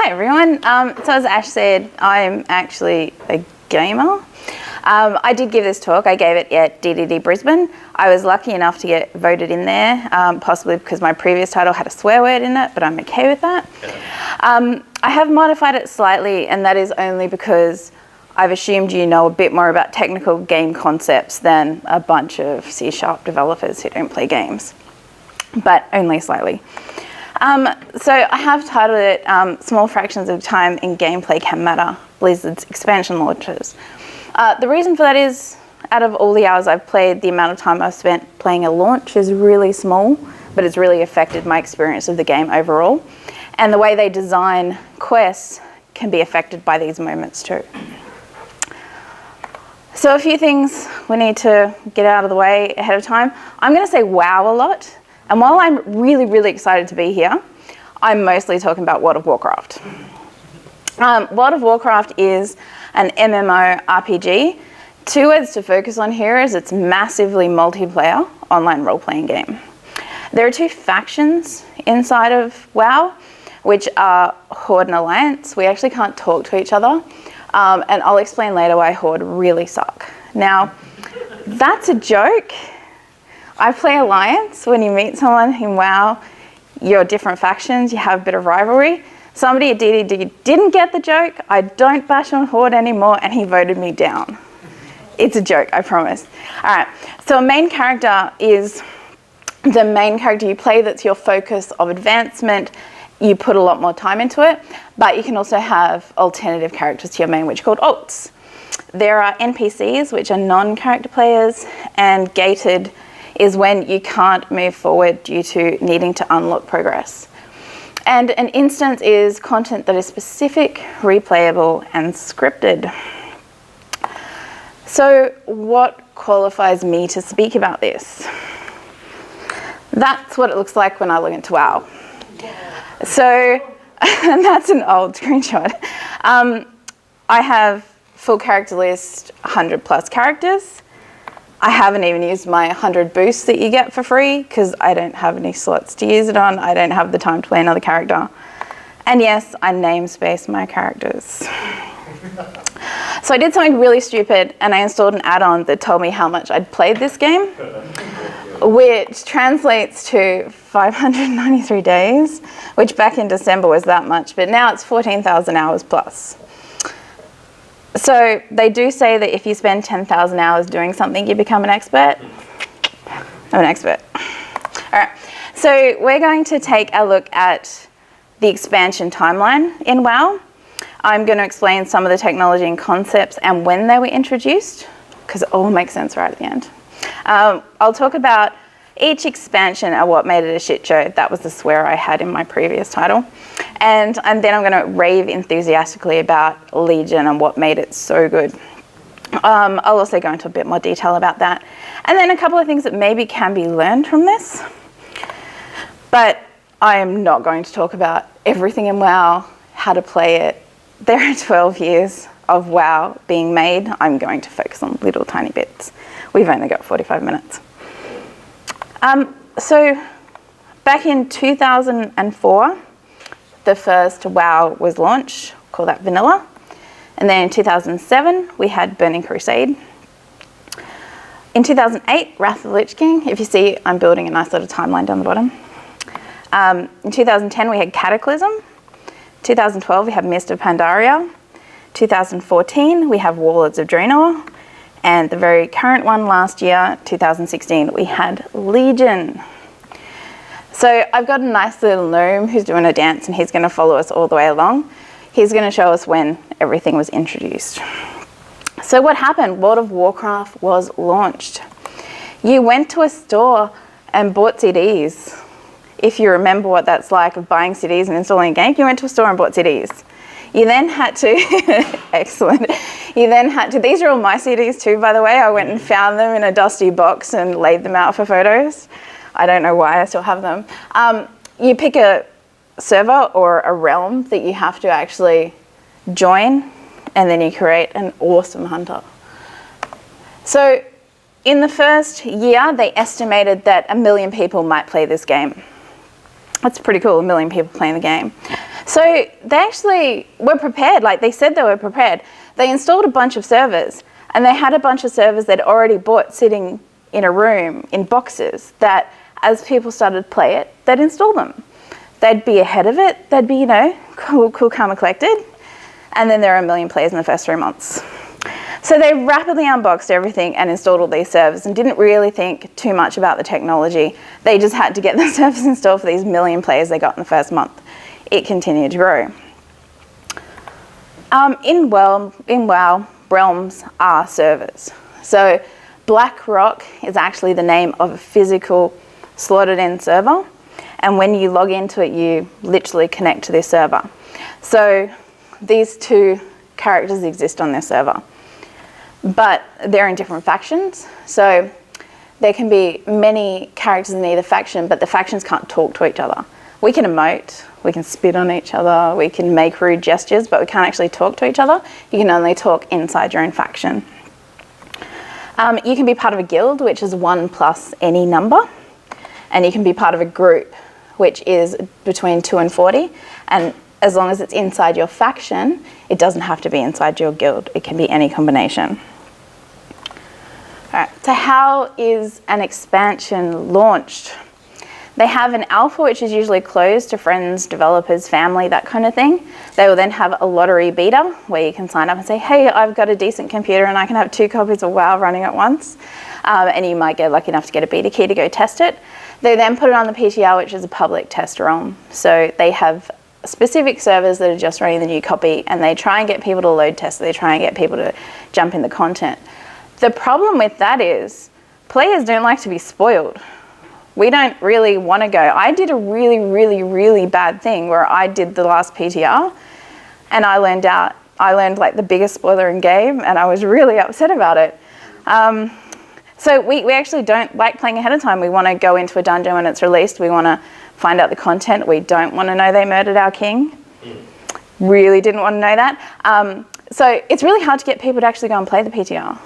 Hi everyone. So as Ash said, I'm actually a gamer. I did give this talk. I gave it at DDD Brisbane. I was lucky enough to get voted in there, possibly because my previous title had a swear word in it, but I'm okay with that. I have modified it slightly, and that is only because I've assumed you know a bit more about technical game concepts than a bunch of C# developers who don't play games, but only slightly. So I have titled it Small Fractions of Time in Gameplay Can Matter, Blizzard's expansion launches. The reason for that is, out of all the hours I've played, the amount of time I've spent playing a launch is really small, but it's really affected my experience of the game overall. And the way they design quests can be affected by these moments too. So a few things we need to get out of the way ahead of time. I'm going to say WoW a lot. And while I'm really, really excited to be here, I'm mostly talking about World of Warcraft. World of Warcraft is an MMORPG. Two words to focus on here is it's massively multiplayer online role-playing game. There are two factions inside of WoW, which are Horde and Alliance. We actually can't talk to each other. And I'll explain later why Horde really suck. Now, that's a joke. I play Alliance. When you meet someone in WoW, you're different factions, you have a bit of rivalry. Somebody at DDD didn't get the joke. I don't bash on Horde anymore, and he voted me down. It's a joke, I promise. All right, so a main character is the main character you play that's your focus of advancement. You put a lot more time into it, but you can also have alternative characters to your main, which are called alts. There are NPCs, which are non-character players, and gated is when you can't move forward due to needing to unlock progress. And an instance is content that is specific, replayable, and scripted. So what qualifies me to speak about this? That's what it looks like when I log into WoW. So, and that's an old screenshot. I have full character list, 100 plus characters. I haven't even used my 100 boosts that you get for free because I don't have any slots to use it on. I don't have the time to play another character. And yes, I namespace my characters. So I did something really stupid and I installed an add-on that told me how much I'd played this game, which translates to 593 days, which back in December was that much, but now it's 14,000 hours plus. So they do say that if you spend 10,000 hours doing something, you become an expert. I'm an expert. All right, so we're going to take a look at the expansion timeline in WoW. I'm going to explain some of the technology and concepts and when they were introduced, because it all makes sense right at the end. I'll talk about each expansion and what made it a shit show. That was the swear I had in my previous title. And then I'm going to rave enthusiastically about Legion and what made it so good. I'll also go into a bit more detail about that. And then a couple of things that maybe can be learned from this. But I am not going to talk about everything in WoW, how to play it. There are 12 years of WoW being made. I'm going to focus on little tiny bits. We've only got 45 minutes. So back in 2004, the first WoW was launched, call that vanilla. And then in 2007, we had Burning Crusade. In 2008, Wrath of the Lich King. If you see, I'm building a nice little timeline down the bottom. In 2010, we had Cataclysm. 2012, we have Mist of Pandaria. 2014, we have Warlords of Draenor. And the very current one last year, 2016, we had Legion. So I've got a nice little gnome who's doing a dance and he's going to follow us all the way along. He's going to show us when everything was introduced. So what happened? World of Warcraft was launched. You went to a store and bought CDs. If you remember what that's like of buying CDs and installing a game, you went to a store and bought CDs. You then had to, excellent. You then had to, these are all my CDs too, by the way. I went and found them in a dusty box and laid them out for photos. I don't know why I still have them. You pick a server or a realm that you have to actually join, and then you create an awesome hunter. So in the first year, they estimated that 1 million people might play this game. That's pretty cool, 1 million people playing the game. So So they actually were prepared, like they said they were prepared. They installed a bunch of servers, and they had a bunch of servers they'd already bought sitting in a room in boxes that as people started to play it, they'd install them. They'd be ahead of it, they'd be, cool, calm and collected. And then there are 1 million players in the first 3 months. So they rapidly unboxed everything and installed all these servers and didn't really think too much about the technology. They just had to get the servers installed for these 1 million players they got in the first month. It continued to grow. In WoW, realms are servers. So Black Rock is actually the name of a physical slotted in server. And when you log into it, you literally connect to this server. So these two characters exist on this server, but they're in different factions. So there can be many characters in either faction, but the factions can't talk to each other. We can emote, we can spit on each other, we can make rude gestures, but we can't actually talk to each other. You can only talk inside your own faction. You can be part of a guild, which is 1 plus any number, and you can be part of a group, which is between 2 and 40, and as long as it's inside your faction, it doesn't have to be inside your guild. It can be any combination. All right, so how is an expansion launched? They have an alpha, which is usually closed to friends, developers, family, that kind of thing. They will then have a lottery beta where you can sign up and say, hey, I've got a decent computer and I can have 2 copies of WoW running at once. And you might get lucky enough to get a beta key to go test it. They then put it on the PTR, which is a public test realm. So they have specific servers that are just running the new copy, and they try and get people to load test. They try and get people to jump in the content. The problem with that is players don't like to be spoiled. We don't really want to go. I did a really, really, really bad thing where I did the last PTR and I learned like the biggest spoiler in game, and I was really upset about it. So we actually don't like playing ahead of time. We want to go into a dungeon when it's released. We want to find out the content. We don't want to know they murdered our king. Really didn't want to know that. So it's really hard to get people to actually go and play the PTR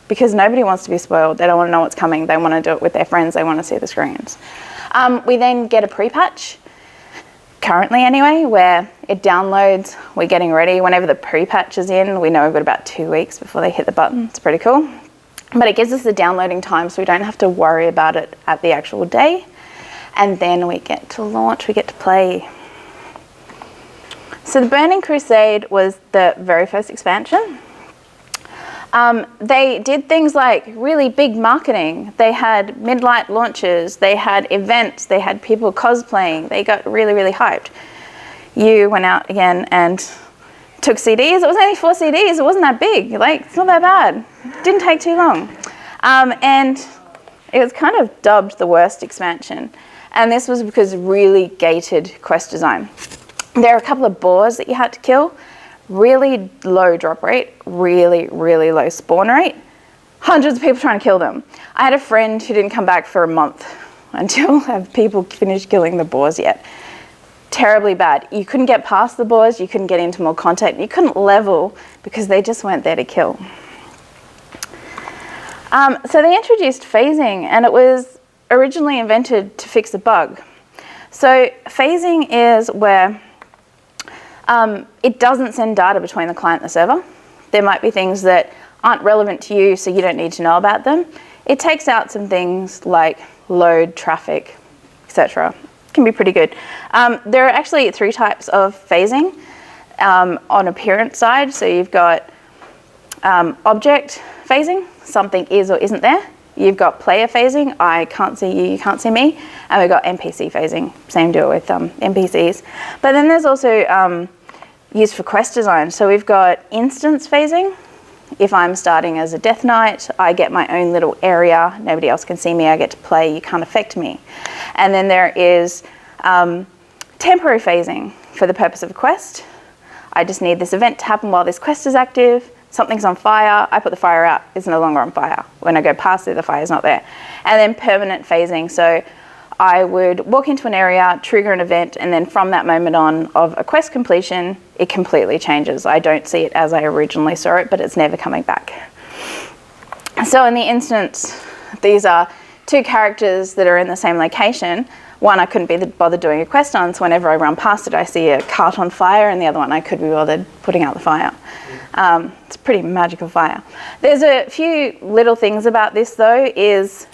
because nobody wants to be spoiled. They don't want to know what's coming. They want to do it with their friends. They want to see the screens. We then get a pre-patch, currently anyway, where it downloads. We're getting ready. Whenever the pre-patch is in, we know we've got about 2 weeks before they hit the button. It's pretty cool. But it gives us the downloading time so we don't have to worry about it at the actual day. And then we get to launch, we get to play. So the Burning Crusade was the very first expansion. They did things like really big marketing. They had midnight launches, they had events, they had people cosplaying. They got really, really hyped. You went out again and took CDs. It was only 4 CDs. It wasn't that big. Like, it's not that bad. Didn't take too long. And it was kind of dubbed the worst expansion. And this was because really gated quest design. There are a couple of boars that you had to kill. Really low drop rate, really, really low spawn rate. Hundreds of people trying to kill them. I had a friend who didn't come back for a month until people finished killing the boars yet. Terribly bad. You couldn't get past the boars, you couldn't get into more content, you couldn't level because they just weren't there to kill. So they introduced phasing, and it was originally invented to fix a bug. So phasing is where it doesn't send data between the client and the server. There might be things that aren't relevant to you, so you don't need to know about them. It takes out some things like load, traffic, etc. Can be pretty good. There are actually 3 types of phasing on appearance side. So you've got object phasing, something is or isn't there. You've got player phasing, I can't see you, you can't see me. And we've got NPC phasing, same deal with NPCs. But then there's also used for quest design. So we've got instance phasing. If I'm starting as a Death Knight, I get my own little area. Nobody else can see me. I get to play. You can't affect me. And then there is temporary phasing for the purpose of a quest. I just need this event to happen while this quest is active. Something's on fire. I put the fire out. It's no longer on fire. When I go past it, the fire's not there. And then permanent phasing. So I would walk into an area, trigger an event, and then from that moment on of a quest completion, it completely changes. I don't see it as I originally saw it, but it's never coming back. So in the instance, these are 2 characters that are in the same location. One I couldn't be bothered doing a quest on, so whenever I run past it, I see a cart on fire, and the other one I could be bothered putting out the fire. It's a pretty magical fire. There's a few little things about this though, is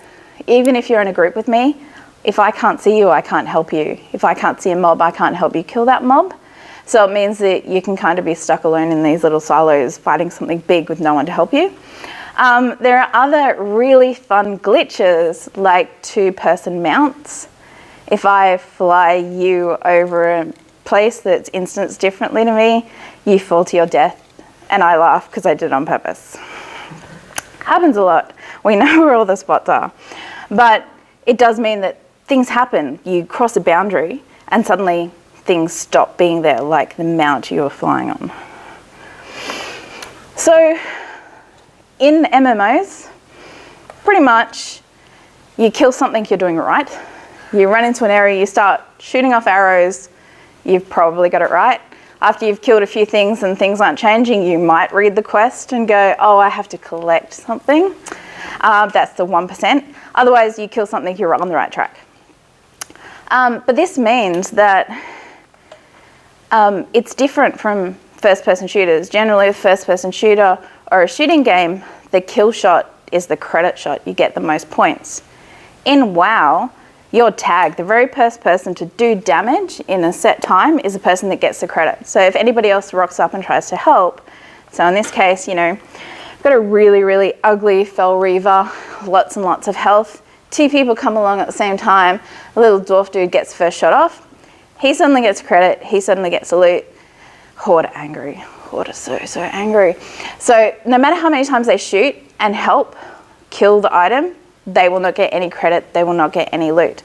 even if you're in a group with me, if I can't see you, I can't help you. If I can't see a mob, I can't help you kill that mob. So it means that you can kind of be stuck alone in these little silos fighting something big with no one to help you. There are other really fun glitches like 2-person mounts. If I fly you over a place that's instanced differently to me, you fall to your death, and I laugh because I did it on purpose. Happens a lot. We know where all the spots are. But it does mean that things happen. You cross a boundary and suddenly things stop being there, like the mount you were flying on. So in MMOs, pretty much you kill something, you're doing it right. You run into an area, you start shooting off arrows, you've probably got it right. After you've killed a few things and things aren't changing, you might read the quest and go, oh, I have to collect something. That's the 1%. Otherwise, you kill something, you're on the right track. But this means that it's different from first-person shooters. Generally, a first-person shooter or a shooting game, the kill shot is the credit shot. You get the most points. In WoW, your tag, the very first person to do damage in a set time, is the person that gets the credit. So if anybody else rocks up and tries to help, so in this case, you know, I've got a really, really ugly Fel Reaver, lots and lots of health. 2 people come along at the same time, a little dwarf dude gets first shot off, he suddenly gets credit, he suddenly gets a loot. Horde are angry. Horde are so, so angry. So no matter how many times they shoot and help kill the item, they will not get any credit, they will not get any loot.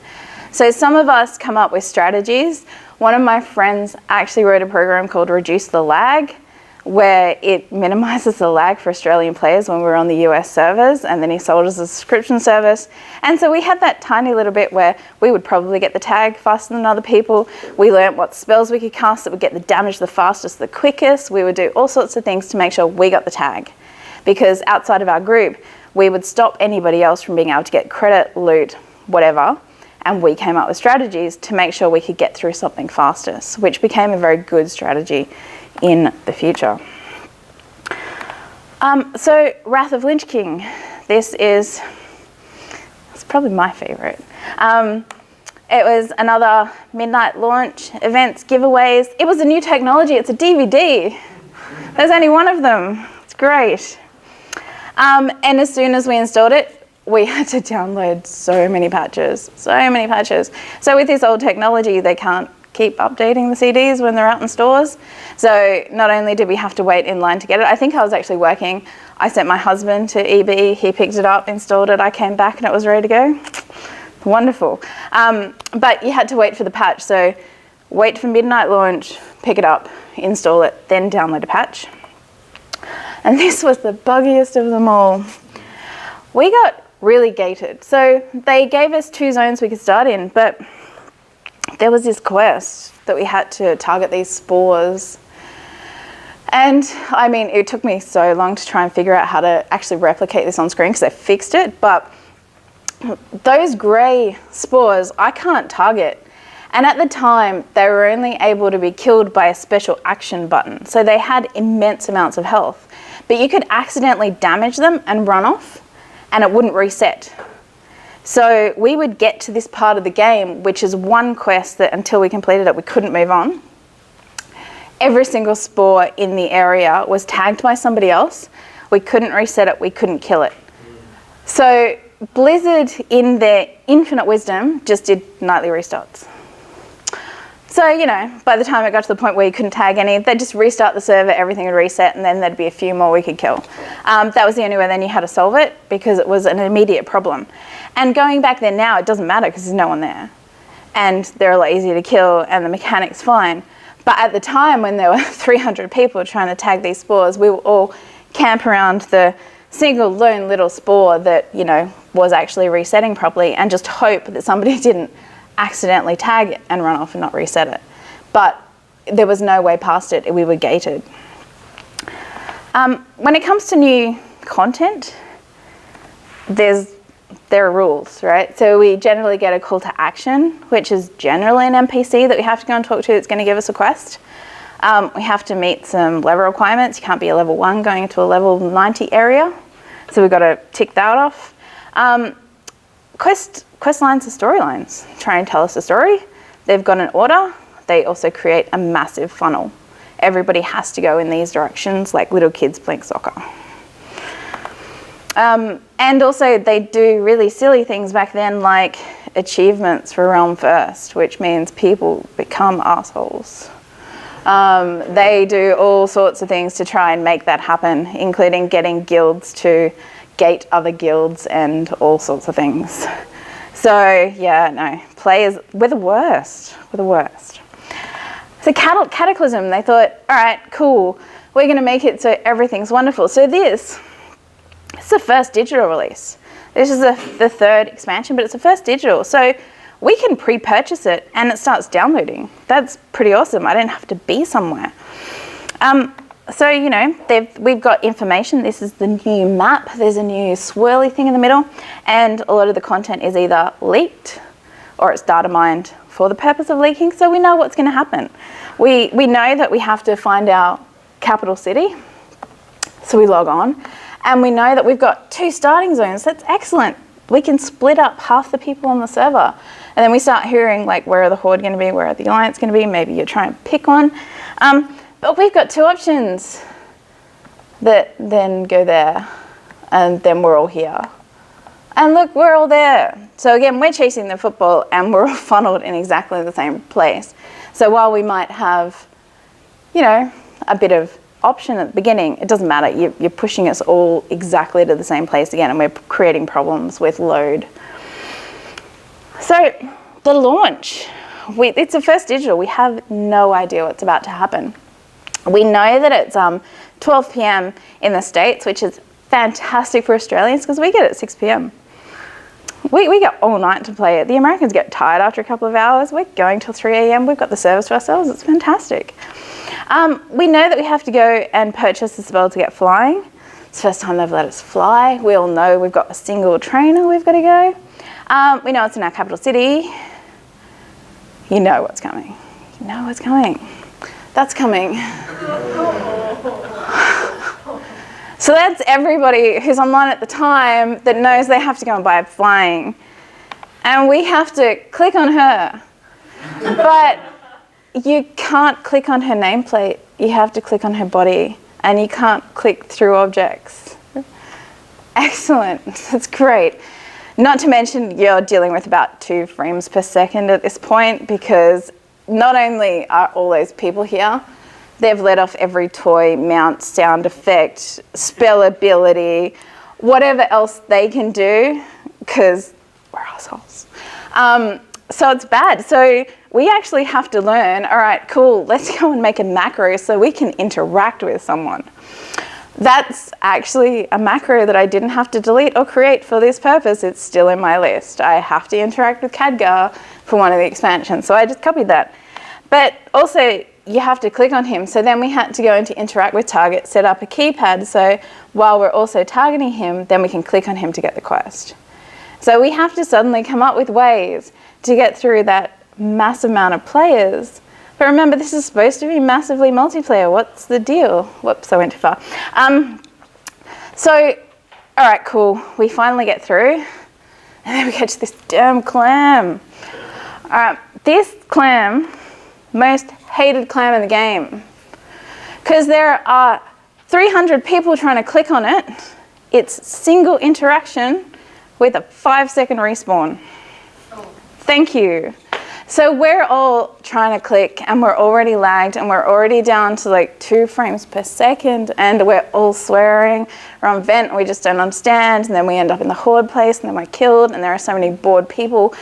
So some of us come up with strategies. One of my friends actually wrote a program called Reduce the Lag, where it minimizes the lag for Australian players when we're on the US servers, and then he sold us a subscription service. And so we had that tiny little bit where we would probably get the tag faster than other people. We learnt what spells we could cast that would get the damage the fastest, the quickest. We would do all sorts of things to make sure we got the tag. Because outside of our group, we would stop anybody else from being able to get credit, loot, whatever, and we came up with strategies to make sure we could get through something fastest, which became a very good strategy in the future. So Wrath of Lynch King, it's probably my favorite. It was another midnight launch, events, giveaways. It was a new technology, it's a DVD. There's only one of them, it's great. And as soon as we installed it, we had to download so many patches. So with this old technology, they can't keep updating the CDs when they're out in stores. So not only did we have to wait in line to get it, I think I was actually working. I sent my husband to EB, he picked it up, installed it, I came back and it was ready to go. Wonderful. But you had to wait for the patch. So wait for midnight launch, pick it up, install it, then download a patch. And this was the buggiest of them all. We got really gated. So they gave us 2 zones we could start in, but there was this quest that we had to target these spores. And I mean, it took me so long to try and figure out how to actually replicate this on screen because they fixed it, but those grey spores, I can't target. And at the time, they were only able to be killed by a special action button. So they had immense amounts of health. But you could accidentally damage them and run off, and it wouldn't reset. So we would get to this part of the game, which is one quest that until we completed it, we couldn't move on. Every single spore in the area was tagged by somebody else. We couldn't reset it, we couldn't kill it. So Blizzard, in their infinite wisdom, just did nightly restarts. So, you know, by the time it got to the point where you couldn't tag any, they'd just restart the server, everything would reset, and then there'd be a few more we could kill. That was the only way they knew how to solve it, because it was an immediate problem. And going back there now, it doesn't matter because there's no one there. And they're a lot easier to kill, and the mechanic's fine. But at the time when there were 300 people trying to tag these spores, we would all camp around the single lone little spore that, you know, was actually resetting properly and just hope that somebody didn't accidentally tag it and run off and not reset it. But there was no way past it, we were gated. When it comes to new content, there's there are rules, right? So we generally get a call to action, which is generally an NPC that we have to go and talk to that's going to give us a quest. We have to meet some level requirements. You can't be a level 1 going into a level 90 area. So we've got to tick that off. Quest lines are storylines. Try and tell us a story. They've got an order. They also create a massive funnel. Everybody has to go in these directions like little kids playing soccer. And also they do really silly things back then, like achievements for Realm First, which means people become assholes. They do all sorts of things to try and make that happen, including getting guilds to gate other guilds and all sorts of things. So yeah, no, players, we're the worst. We're the worst. So Cataclysm, they thought, all right, cool, we're going to make it so everything's wonderful. So this is the first digital release. This is the third expansion, but it's the first digital. So we can pre-purchase it and it starts downloading. That's pretty awesome. I didn't have to be somewhere. So, you know, we've got information. This is the new map. There's a new swirly thing in the middle. And a lot of the content is either leaked or it's data mined for the purpose of leaking. So we know what's going to happen. We know that we have to find our capital city. So we log on. And we know that we've got 2 starting zones. That's excellent. We can split up half the people on the server. And then we start hearing, like, where are the Horde going to be? Where are the Alliance going to be? Maybe you try and pick one. But we've got 2 options that then go there. And then we're all here. And look, we're all there. So again, we're chasing the football and we're all funneled in exactly the same place. So while we might have, you know, a bit of option at the beginning, it doesn't matter. You're pushing us all exactly to the same place again, and we're creating problems with load. So the launch, it's the first digital. We have no idea what's about to happen. We know that it's 12 p.m. in the States, which is fantastic for Australians because we get it at 6 p.m. We get all night to play it. The Americans get tired after a couple of hours. We're going till 3 a.m. We've got the service to ourselves. It's fantastic. We know that we have to go and purchase the spell to get flying. It's the first time they've let us fly. We all know we've got a single trainer we've got to go. We know it's in our capital city. You know what's coming. You know what's coming. That's coming. So that's everybody who's online at the time that knows they have to go and buy flying. And we have to click on her. But you can't click on her nameplate. You have to click on her body. And you can't click through objects. Excellent. That's great. Not to mention you're dealing with about 2 frames per second at this point, because not only are all those people here, they've let off every toy, mount, sound effect, spell ability, whatever else they can do, because we're assholes. So it's bad. So we actually have to learn, all right, cool, let's go and make a macro so we can interact with someone. That's actually a macro that I didn't have to delete or create for this purpose. It's still in my list. I have to interact with Khadgar for one of the expansions, so I just copied that. But also, you have to click on him. So then we had to go into interact with target, set up a keypad. So while we're also targeting him, then we can click on him to get the quest. So we have to suddenly come up with ways to get through that massive amount of players. But remember, this is supposed to be massively multiplayer. What's the deal? Whoops, I went too far. So, all right, cool. We finally get through. And then we get to this damn clam. All right, this clam, most hated clam in the game. Because there are 300 people trying to click on it. It's single interaction with a 5-second respawn. Thank you. So we're all trying to click and we're already lagged and we're already down to like 2 frames per second and we're all swearing. We're on vent and we just don't understand, and then we end up in the horde place and then we're killed and there are so many bored people,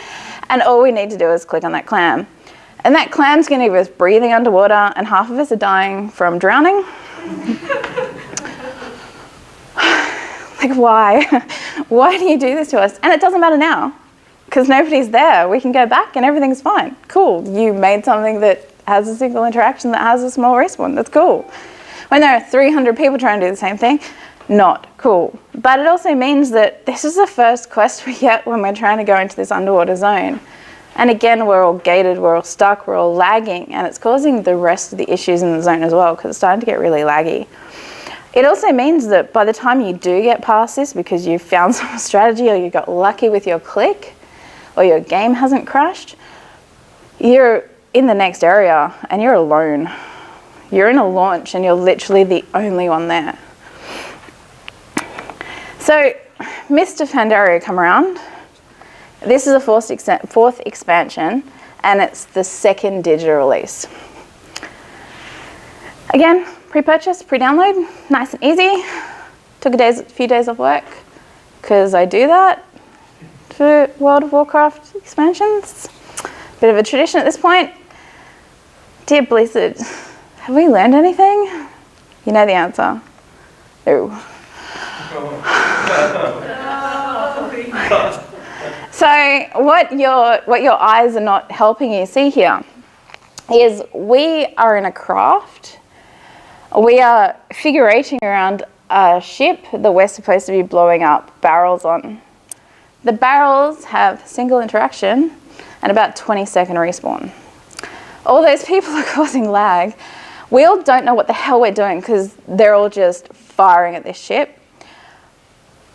and all we need to do is click on that clam. And that clam's going to give us breathing underwater and half of us are dying from drowning. Like, why? Why do you do this to us? And it doesn't matter now, because nobody's there. We can go back and everything's fine. Cool. You made something that has a single interaction that has a small respawn. That's cool. When there are 300 people trying to do the same thing, Not cool. But it also means that this is the first quest we get when we're trying to go into this underwater zone. And again, we're all gated, we're all stuck, we're all lagging, and it's causing the rest of the issues in the zone as well, because it's starting to get really laggy. It also means that by the time you do get past this, because you've found some strategy or you got lucky with your click, or your game hasn't crashed, you're in the next area and you're alone. You're in a launch and you're literally the only one there. So, Mr. Pandaria come around. This is a fourth expansion, and it's the second digital release. Again, pre-purchase, pre-download, nice and easy. Took a few days of work, because I do that for World of Warcraft expansions. Bit of a tradition at this point. Dear Blizzard, have we learned anything? You know the answer. No. So what your eyes are not helping you see here is we are in a craft. We are figurating around a ship that we're supposed to be blowing up barrels on. The barrels have single interaction and about 20-second respawn. All those people are causing lag. We all don't know what the hell we're doing because they're all just firing at this ship.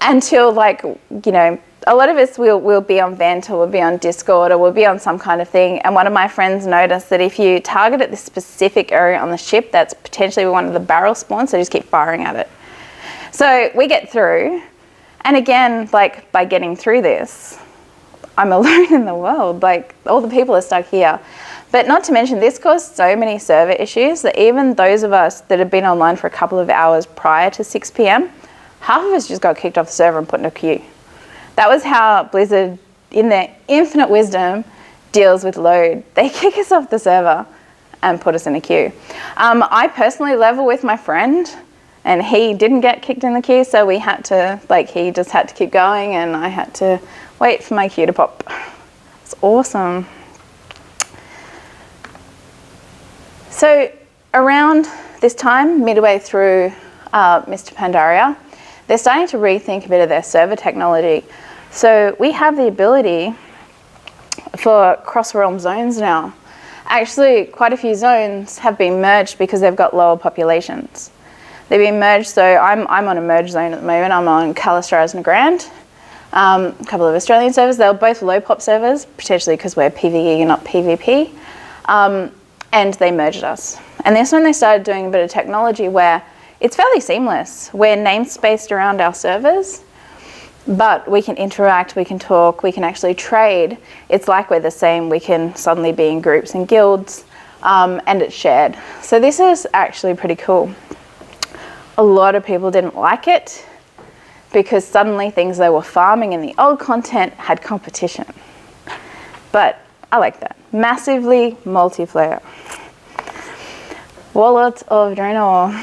Until, like, you know, a lot of us will be on Vent or we'll be on Discord or we'll be on some kind of thing, and one of my friends noticed that if you target at this specific area on the ship, that's potentially one of the barrel spawns, so just keep firing at it. So we get through, and again, like, by getting through this, I'm alone in the world. Like, all the people are stuck here. But not to mention, this caused so many server issues that even those of us that had been online for a couple of hours prior to 6 p.m, half of us just got kicked off the server and put in a queue. That was how Blizzard, in their infinite wisdom, deals with load. They kick us off the server and put us in a queue. I personally level with my friend, and he didn't get kicked in the queue, so we had to, like, he just had to keep going, and I had to wait for my queue to pop. It's awesome. So around this time, midway through Mr. Pandaria, they're starting to rethink a bit of their server technology. So we have the ability for cross-realm zones now. Actually, quite a few zones have been merged because they've got lower populations. They've been merged, so I'm on a merge zone at the moment. I'm on Calistraz and Grand. A couple of Australian servers. They were both low pop servers, potentially because we're PvE and not PvP. And they merged us. And this one they started doing a bit of technology where it's fairly seamless. We're namespaced around our servers, but we can interact, we can talk, we can actually trade. It's like we're the same. We can suddenly be in groups and guilds, and it's shared. So this is actually pretty cool. A lot of people didn't like it because suddenly things they were farming in the old content had competition. But I like that. Massively multiplayer. Wallet of Draenor.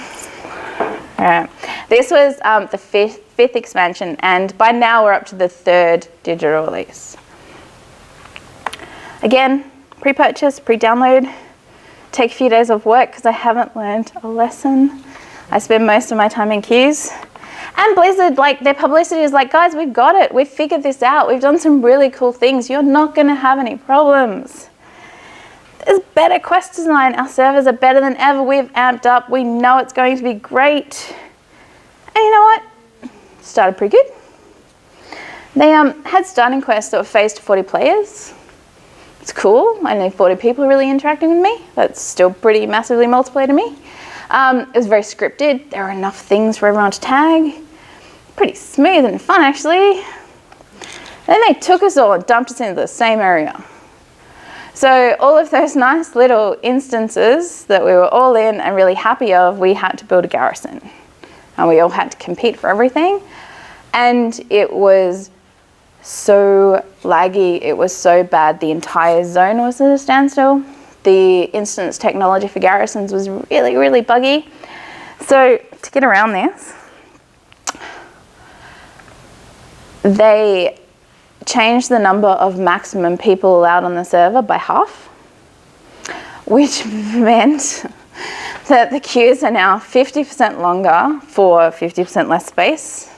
Alright. This was the fifth expansion, and by now we're up to the third digital release. Again, pre-purchase, pre-download. Take a few days of work because I haven't learned a lesson. I spend most of my time in queues. And Blizzard, like, their publicity is like, guys, we've got it. We've figured this out. We've done some really cool things. You're not going to have any problems. There's better quest design. Our servers are better than ever. We've amped up. We know it's going to be great. And you know what? Started pretty good. They had starting quests that were phased to 40 players. It's cool. I know 40 people are really interacting with me. That's still pretty massively multiplayer to me. It was very scripted. There were enough things for everyone to tag. Pretty smooth and fun, actually. Then they took us all and dumped us into the same area. So all of those nice little instances that we were all in and really happy of, we had to build a garrison. And we all had to compete for everything. And it was so laggy. It was so bad. The entire zone was at a standstill. The instance technology for garrisons was really, really buggy. So to get around this, they changed the number of maximum people allowed on the server by half, which meant that the queues are now 50% longer for 50% less space.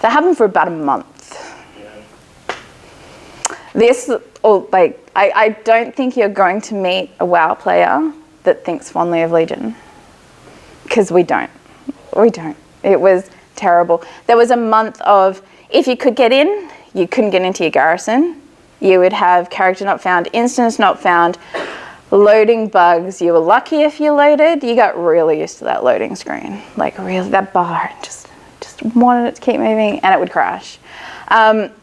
That happened for about a month. I don't think you're going to meet a WoW player that thinks fondly of Legion, because we don't. It was terrible. There was a month of, if you could get in, you couldn't get into your garrison. You would have character not found, instance not found, loading bugs. You were lucky if you loaded. You got really used to that loading screen, like really that bar, just wanted it to keep moving, and it would crash.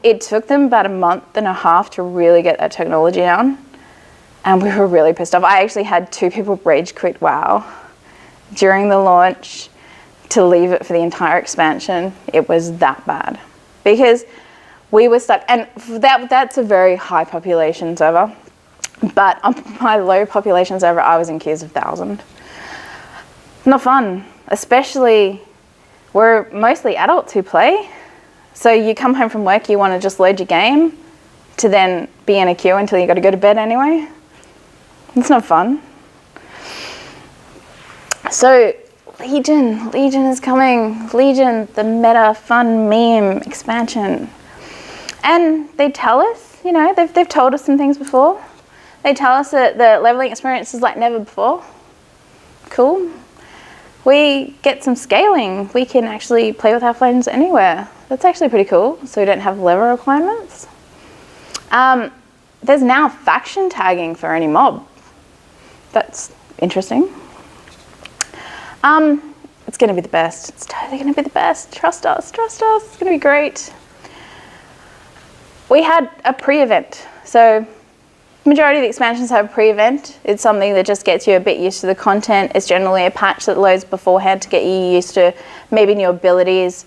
It took them about a month and a half to really get that technology down, and we were really pissed off. I actually had 2 people rage quit WoW during the launch to leave it for the entire expansion. It was that bad because we were stuck, and that's a very high population server, but on my low population server I was in queues of 1,000. Not fun, especially we're mostly adults who play. So you come home from work, you want to just load your game to then be in a queue until you got to go to bed anyway. It's not fun. So Legion is coming. Legion, the meta fun meme expansion. And they tell us, they've told us some things before. They tell us that the leveling experience is like never before. Cool. We get some scaling. We can actually play with our friends anywhere. That's actually pretty cool, so we don't have level requirements. There's now faction tagging for any mob. That's interesting. It's going to be the best. It's totally going to be the best. Trust us. It's going to be great. We had a pre-event. So majority of the expansions have a pre-event. It's something that just gets you a bit used to the content. It's generally a patch that loads beforehand to get you used to maybe new abilities,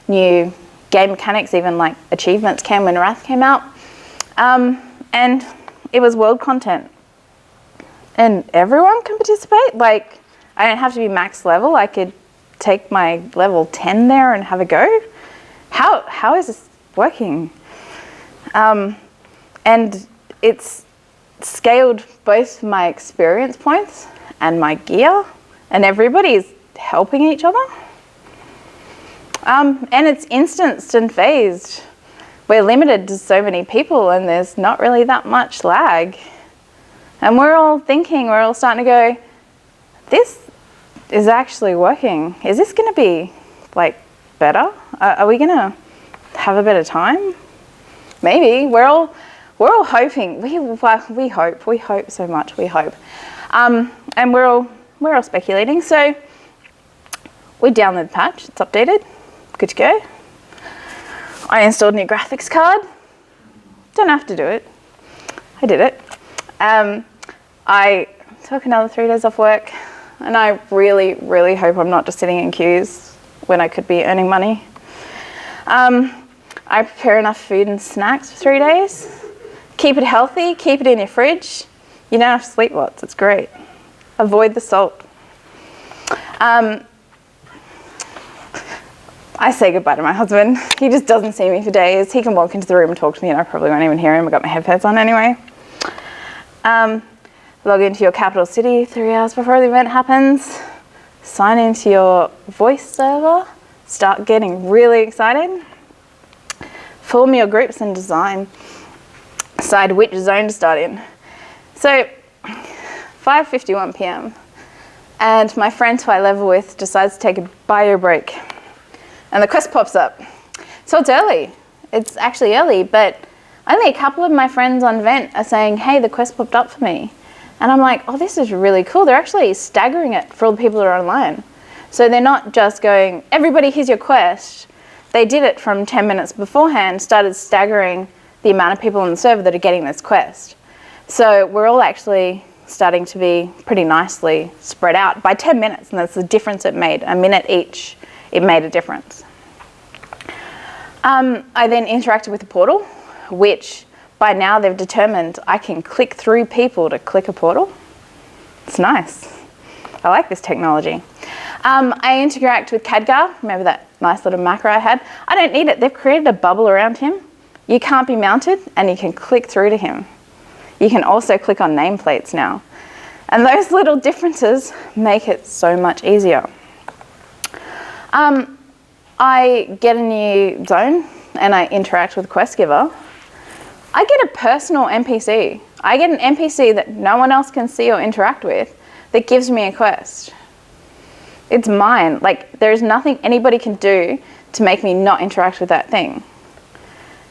new game mechanics, even like achievements came when Wrath came out. And it was world content. And everyone can participate. Like, I don't have to be max level. I could take my level 10 there and have a go. How is this working? And it's scaled both my experience points and my gear, and everybody's helping each other. And it's instanced and phased. We're limited to so many people and there's not really that much lag. And we're all starting to go, this is actually working. Is this going to be like better? Are we going to have a better time? Maybe. We're all hoping. We hope so much. We hope. And we're all speculating. So we downloaded the patch. It's updated. Good to go. I installed a new graphics card. Don't have to do it. I did it. I took another 3 days off work, and I really, really hope I'm not just sitting in queues when I could be earning money. I prepare enough food and snacks for 3 days. Keep it healthy, keep it in your fridge. You don't have to sleep lots, it's great. Avoid the salt. I say goodbye to my husband. He just doesn't see me for days. He can walk into the room and talk to me and I probably won't even hear him. I've got my headphones on anyway. Log into your capital city 3 hours before the event happens. Sign into your voice server. Start getting really excited. Form your groups and decide which zone to start in. So 5:51 p.m. and my friend who I level with decides to take a bio break. And the quest pops up. So it's early. It's actually early, but only a couple of my friends on Vent are saying, hey, the quest popped up for me. And I'm like, oh, this is really cool. They're actually staggering it for all the people that are online. So they're not just going, everybody, here's your quest. They did it from 10 minutes beforehand, started staggering the amount of people on the server that are getting this quest. So we're all actually starting to be pretty nicely spread out by 10 minutes, and that's the difference it made. A minute each, it made a difference. I then interacted with the portal, which by now they've determined I can click through people to click a portal. It's nice. I like this technology. I interact with Khadgar. Remember that nice little macro I had? I don't need it. They've created a bubble around him. You can't be mounted and you can click through to him. You can also click on nameplates now. And those little differences make it so much easier. I get a new zone and I interact with quest giver. I get a personal NPC. I get an NPC that no one else can see or interact with that gives me a quest. It's mine. Like, there's nothing anybody can do to make me not interact with that thing.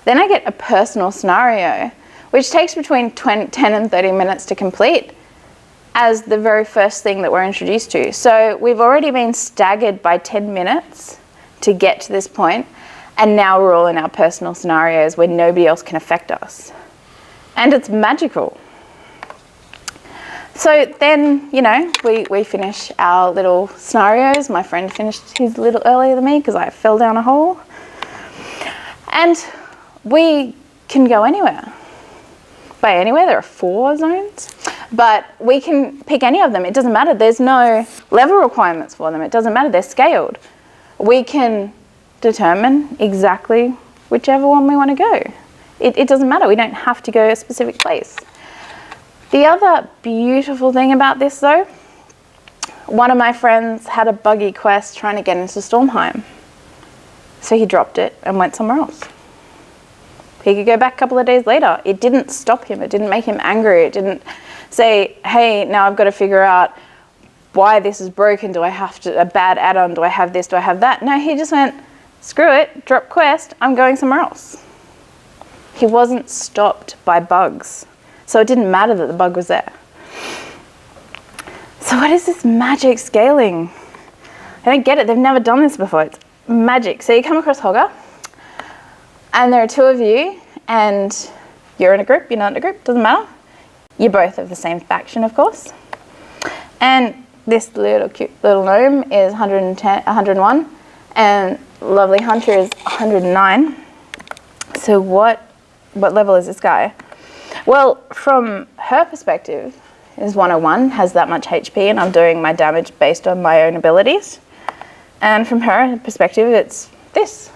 Then I get a personal scenario, which takes between 10 and 30 minutes to complete as the very first thing that we're introduced to. So we've already been staggered by 10 minutes to get to this point, and now we're all in our personal scenarios where nobody else can affect us. And it's magical. So then, you know, we finish our little scenarios. My friend finished his a little earlier than me because I fell down a hole. And we can go anywhere. By anywhere, there are 4 zones. But we can pick any of them. It doesn't matter. There's no level requirements for them. It doesn't matter. They're scaled. We can determine exactly whichever one we want to go. It doesn't matter. We don't have to go a specific place. The other beautiful thing about this, though, one of my friends had a buggy quest trying to get into Stormheim. So he dropped it and went somewhere else. He could go back a couple of days later. It didn't stop him. It didn't make him angry. It didn't say, hey, now I've got to figure out why this is broken. Do I have a bad add-on? Do I have this? Do I have that? No, he just went, screw it, drop quest, I'm going somewhere else. He wasn't stopped by bugs. So it didn't matter that the bug was there. So what is this magic scaling? I don't get it. They've never done this before. It's magic. So you come across Hogger, and there are 2 of you, and you're in a group, you're not in a group, doesn't matter. You're both of the same faction, of course. And this little cute little gnome is 101, and Lovely Hunter is 109. So what level is this guy? Well, from her perspective, is 101, has that much HP, and I'm doing my damage based on my own abilities. And from her perspective, it's this.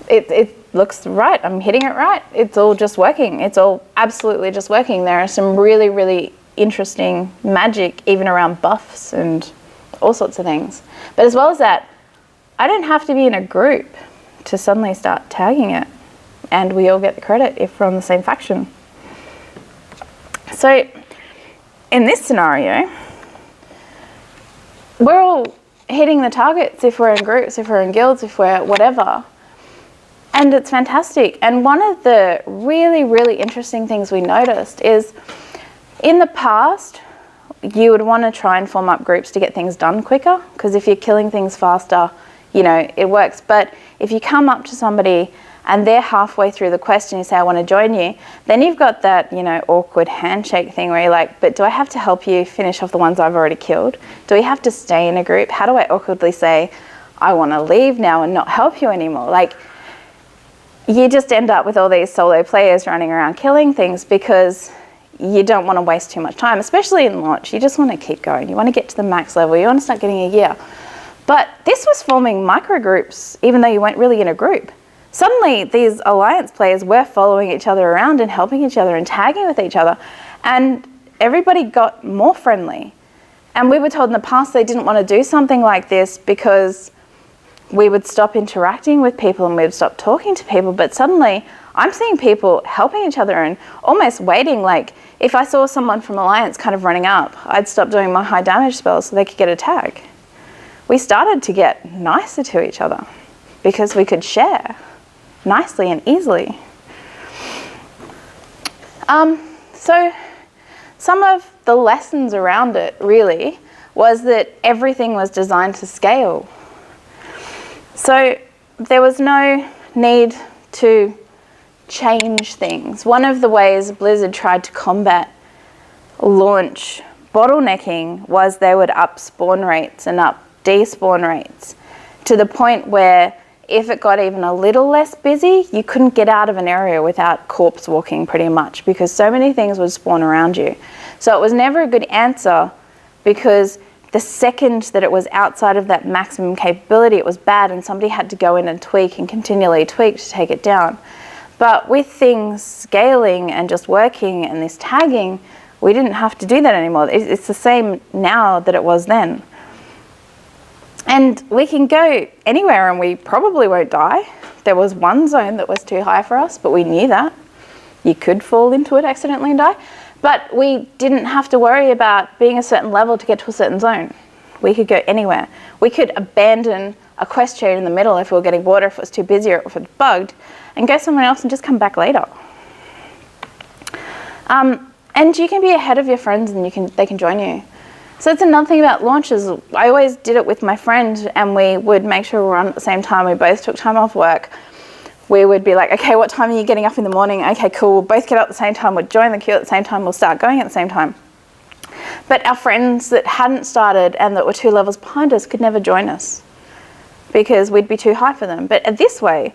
It looks right. I'm hitting it right. It's all just working. It's all absolutely just working. There are some really, really interesting magic even around buffs and all sorts of things. But as well as that, I don't have to be in a group to suddenly start tagging it, and we all get the credit if we're on the same faction. So in this scenario, we're all hitting the targets if we're in groups, if we're in guilds, if we're whatever. And it's fantastic. And one of the really, really interesting things we noticed is in the past, you would want to try and form up groups to get things done quicker, because if you're killing things faster, you know, it works. But if you come up to somebody and they're halfway through the quest and you say, I want to join you, then you've got that, you know, awkward handshake thing where you're like, but do I have to help you finish off the ones I've already killed? Do we have to stay in a group? How do I awkwardly say, I want to leave now and not help you anymore? Like, you just end up with all these solo players running around killing things because you don't want to waste too much time, especially in launch. You just want to keep going. You want to get to the max level. You want to start getting a gear. But this was forming micro groups, even though you weren't really in a group. Suddenly, these alliance players were following each other around and helping each other and tagging with each other. And everybody got more friendly. And we were told in the past they didn't want to do something like this because we would stop interacting with people and we would stop talking to people. But suddenly, I'm seeing people helping each other and almost waiting. Like, if I saw someone from Alliance kind of running up, I'd stop doing my high damage spells so they could get a tag. We started to get nicer to each other because we could share nicely and easily. So some of the lessons around it really was that everything was designed to scale. So there was no need to change things. One of the ways Blizzard tried to combat launch bottlenecking was they would up spawn rates and up despawn rates to the point where if it got even a little less busy, you couldn't get out of an area without corpse walking pretty much because so many things would spawn around you. So it was never a good answer because the second that it was outside of that maximum capability, it was bad and somebody had to go in and tweak and continually tweak to take it down. But with things scaling and just working and this tagging, We didn't have to do that anymore. It's the same now that it was then. And we can go anywhere and we probably won't die. There was one zone that was too high for us, but we knew that. You could fall into it accidentally and die. But we didn't have to worry about being a certain level to get to a certain zone. We could go anywhere. We could abandon a quest chain in the middle if we were getting bored, or if it was too busy, or if it was bugged, and go somewhere else and just come back later. And you can be ahead of your friends and they can join you. So that's another thing about launches. I always did it with my friend, and we would make sure we were on at the same time. We both took time off work. We would be like, okay, what time are you getting up in the morning? Okay, cool, we'll both get up at the same time, we'll join the queue at the same time, we'll start going at the same time. But our friends that hadn't started and that were 2 levels behind us could never join us because we'd be too high for them. But this way,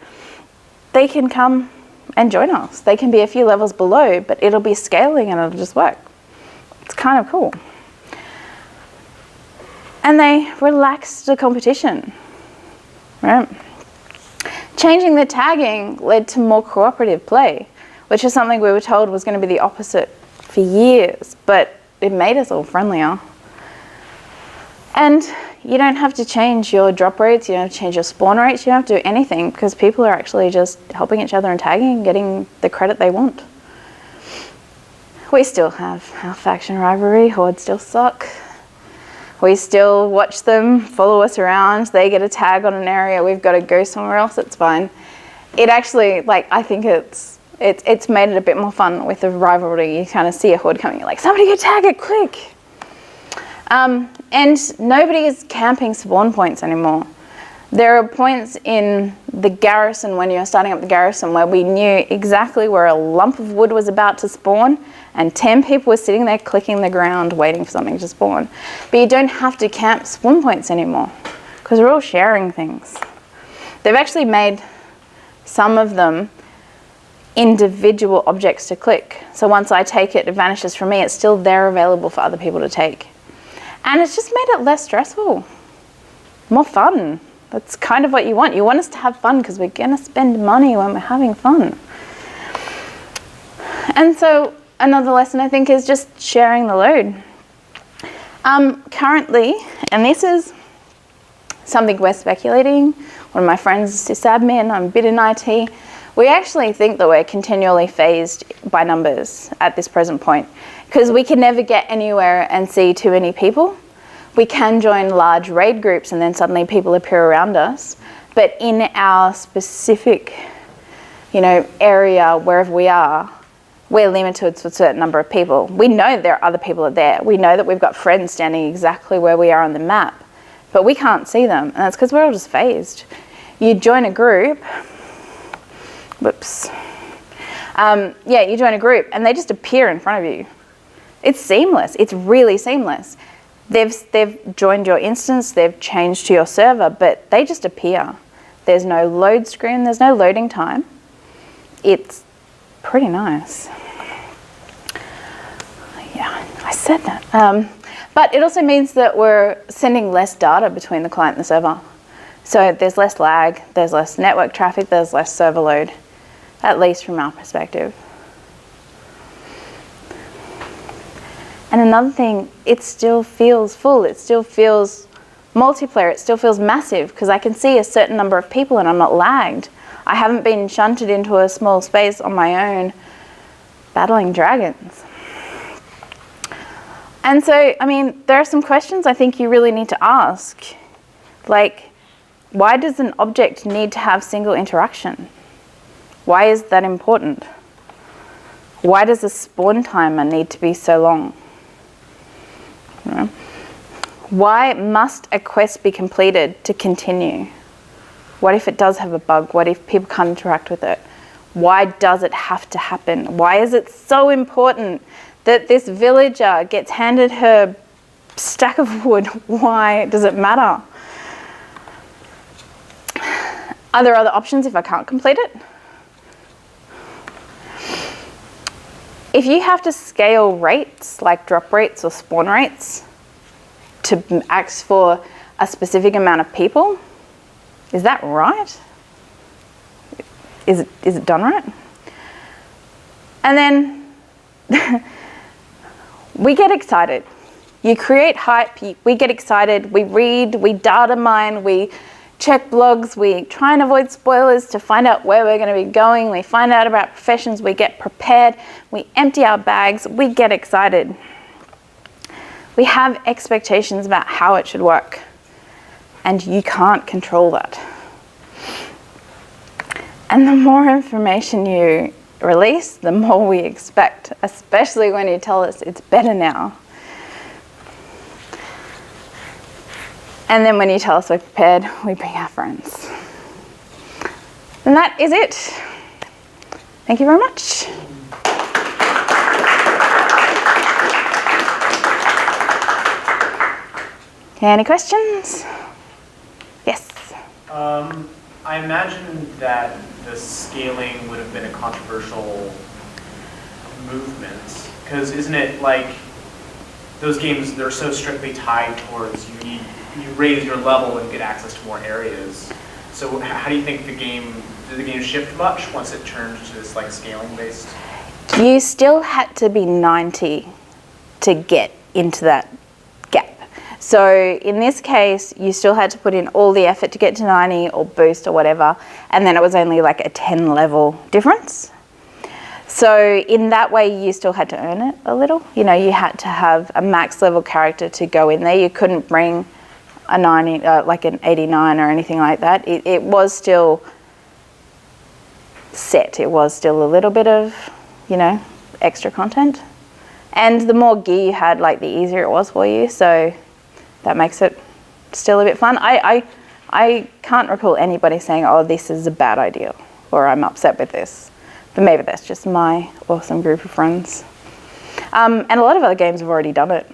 they can come and join us. They can be a few levels below, but it'll be scaling and it'll just work. It's kind of cool. And they relaxed the competition, right? Changing the tagging led to more cooperative play, which is something we were told was going to be the opposite for years, but it made us all friendlier. And you don't have to change your drop rates, you don't have to change your spawn rates, you don't have to do anything because people are actually just helping each other and tagging and getting the credit they want. We still have our faction rivalry, Hordes still suck. We still watch them, follow us around, they get a tag on an area, we've got to go somewhere else, it's fine. It actually, like, I think it's made it a bit more fun with the rivalry. You kind of see a horde coming, you're like, somebody go tag it, quick! And nobody is camping spawn points anymore. There are points in the garrison when you're starting up the garrison where we knew exactly where a lump of wood was about to spawn, and 10 people were sitting there clicking the ground waiting for something to spawn. But you don't have to camp spawn points anymore because we're all sharing things. They've actually made some of them individual objects to click. So once I take it, it vanishes from me, it's still there available for other people to take. And it's just made it less stressful, more fun. That's kind of what you want. You want us to have fun because we're going to spend money when we're having fun. And so another lesson I think is just sharing the load. Currently, and this is something we're speculating, one of my friends is sysadmin, I'm a bit in IT, we actually think that we're continually phased by numbers at this present point because we can never get anywhere and see too many people. We can join large raid groups and then suddenly people appear around us. But in our specific, area, wherever we are, we're limited to a certain number of people. We know there are other people there. We know that we've got friends standing exactly where we are on the map, but we can't see them. And that's because we're all just phased. You join a group, whoops. You join a group and they just appear in front of you. It's seamless. It's really seamless. They've joined your instance, they've changed to your server, but they just appear. There's no load screen, there's no loading time. It's pretty nice. Yeah, I said that. But it also means that we're sending less data between the client and the server. So there's less lag, there's less network traffic, there's less server load, at least from our perspective. And another thing, it still feels full, it still feels multiplayer, it still feels massive because I can see a certain number of people and I'm not lagged. I haven't been shunted into a small space on my own battling dragons. And so, there are some questions I think you really need to ask. Like, why does an object need to have single interaction? Why is that important? Why does a spawn timer need to be so long? Why must a quest be completed to continue? What if it does have a bug? What if people can't interact with it? Why does it have to happen? Why is it so important that this villager gets handed her stack of wood? Why does it matter? Are there other options if I can't complete it? If you have to scale rates, like drop rates or spawn rates, to ask for a specific amount of people, is that right? Is it done right? And then, we get excited. You create hype, we get excited, we read, we data mine, we check blogs, we try and avoid spoilers to find out where we're going to be going, we find out about professions, we get prepared, we empty our bags, we get excited. We have expectations about how it should work, and you can't control that. And the more information you release, the more we expect, especially when you tell us it's better now. And then when you tell us we're prepared, we bring our friends. And that is it. Thank you very much. Any questions? Yes. I imagine that the scaling would have been a controversial movement, because isn't it like those games, they're so strictly tied towards you raise your level and get access to more areas. So how do you think did the game shift much once it turned to this like scaling based? You still had to be 90 to get into that gap. So in this case, you still had to put in all the effort to get to 90 or boost or whatever, and then it was only like a 10 level difference. So in that way, you still had to earn it a little. You know, you had to have a max level character to go in there. You couldn't bring a 90, like an 89 or anything like that. It was still set. It was still a little bit of, you know, extra content. And the more gear you had, like the easier it was for you. So that makes it still a bit fun. I can't recall anybody saying, oh, this is a bad idea, or I'm upset with this. But maybe that's just my awesome group of friends. And a lot of other games have already done it.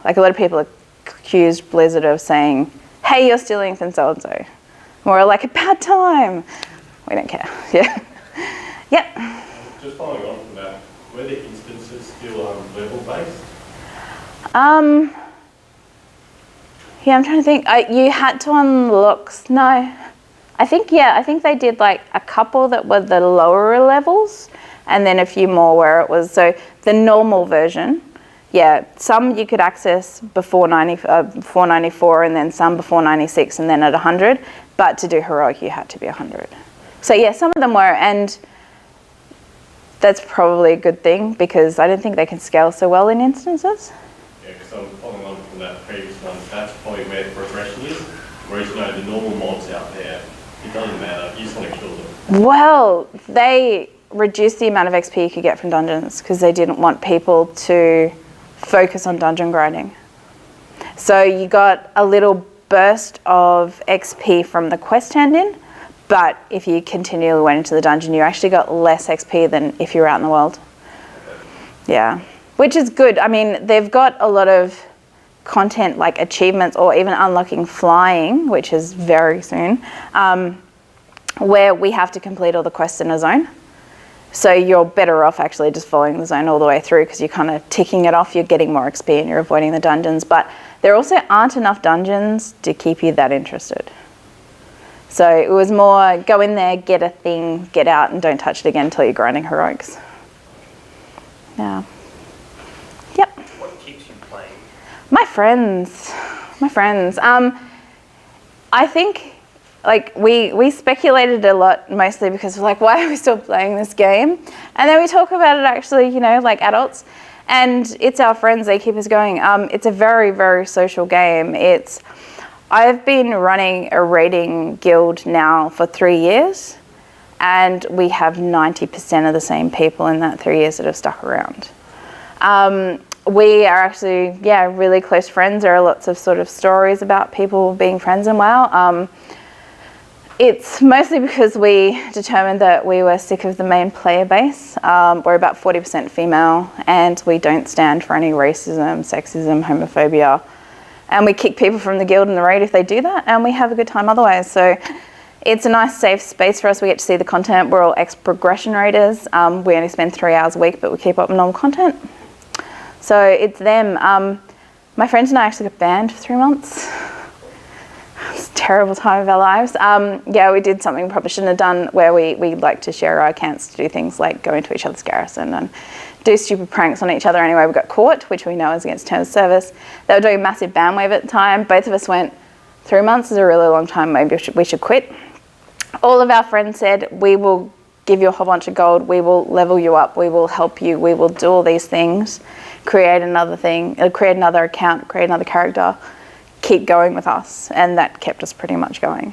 Like a lot of people accused Blizzard of saying, hey, you're stealing from so-and-so. Or like, about time. We don't care. Yeah. Yep. Just following on from that, were the instances still level-based? Yeah, I'm trying to think. You had to unlock, no. I think they did like a couple that were the lower levels, and then a few more where it was, so the normal version, yeah, some you could access before 94, and then some before 96, and then at 100, but to do heroic you had to be 100. So yeah, some of them were, and that's probably a good thing, because I don't think they can scale so well in instances. Yeah, because I'm following on from that previous one, that's probably where the progression is, whereas, you know, the normal mobs out there, it doesn't matter, you just want to kill them. Well, they reduced the amount of XP you could get from dungeons because they didn't want people to focus on dungeon grinding. So you got a little burst of XP from the quest hand-in, but if you continually went into the dungeon, you actually got less XP than if you were out in the world. Yeah, which is good. I mean, they've got a lot of content like achievements or even unlocking flying, which is very soon, where we have to complete all the quests in a zone. So you're better off actually just following the zone all the way through, because you're kind of ticking it off, you're getting more XP and you're avoiding the dungeons. But there also aren't enough dungeons to keep you that interested. So it was more go in there, get a thing, get out, and don't touch it again until you're grinding heroics. Yeah. Yep. What keeps you playing? My friends. I think like we speculated a lot, mostly because we're like, why are we still playing this game? And then we talk about it actually, you know, like adults, and it's our friends, they keep us going. It's a very, very social game. I've been running a raiding guild now for 3 years, and we have 90% of the same people in that 3 years that have stuck around. We are actually, really close friends. There are lots of sort of stories about people being friends in WoW. It's mostly because we determined that we were sick of the main player base. We're about 40% female, and we don't stand for any racism, sexism, homophobia. And we kick people from the guild and the raid if they do that, and we have a good time otherwise. So it's a nice safe space for us. We get to see the content. We're all ex-progression raiders. We only spend 3 hours a week, but we keep up normal content. So it's them. My friends and I actually got banned for 3 months. It's a terrible time of our lives. We did something we probably shouldn't have done, where we like to share our accounts to do things like go into each other's garrison and do stupid pranks on each other anyway. We got caught, which we know is against terms of service. They were doing a massive ban wave at the time. Both of us went, 3 months is a really long time, maybe we should quit. All of our friends said, we will give you a whole bunch of gold, we will level you up, we will help you, we will do all these things, create another thing, create another account, create another character, keep going with us. And that kept us pretty much going.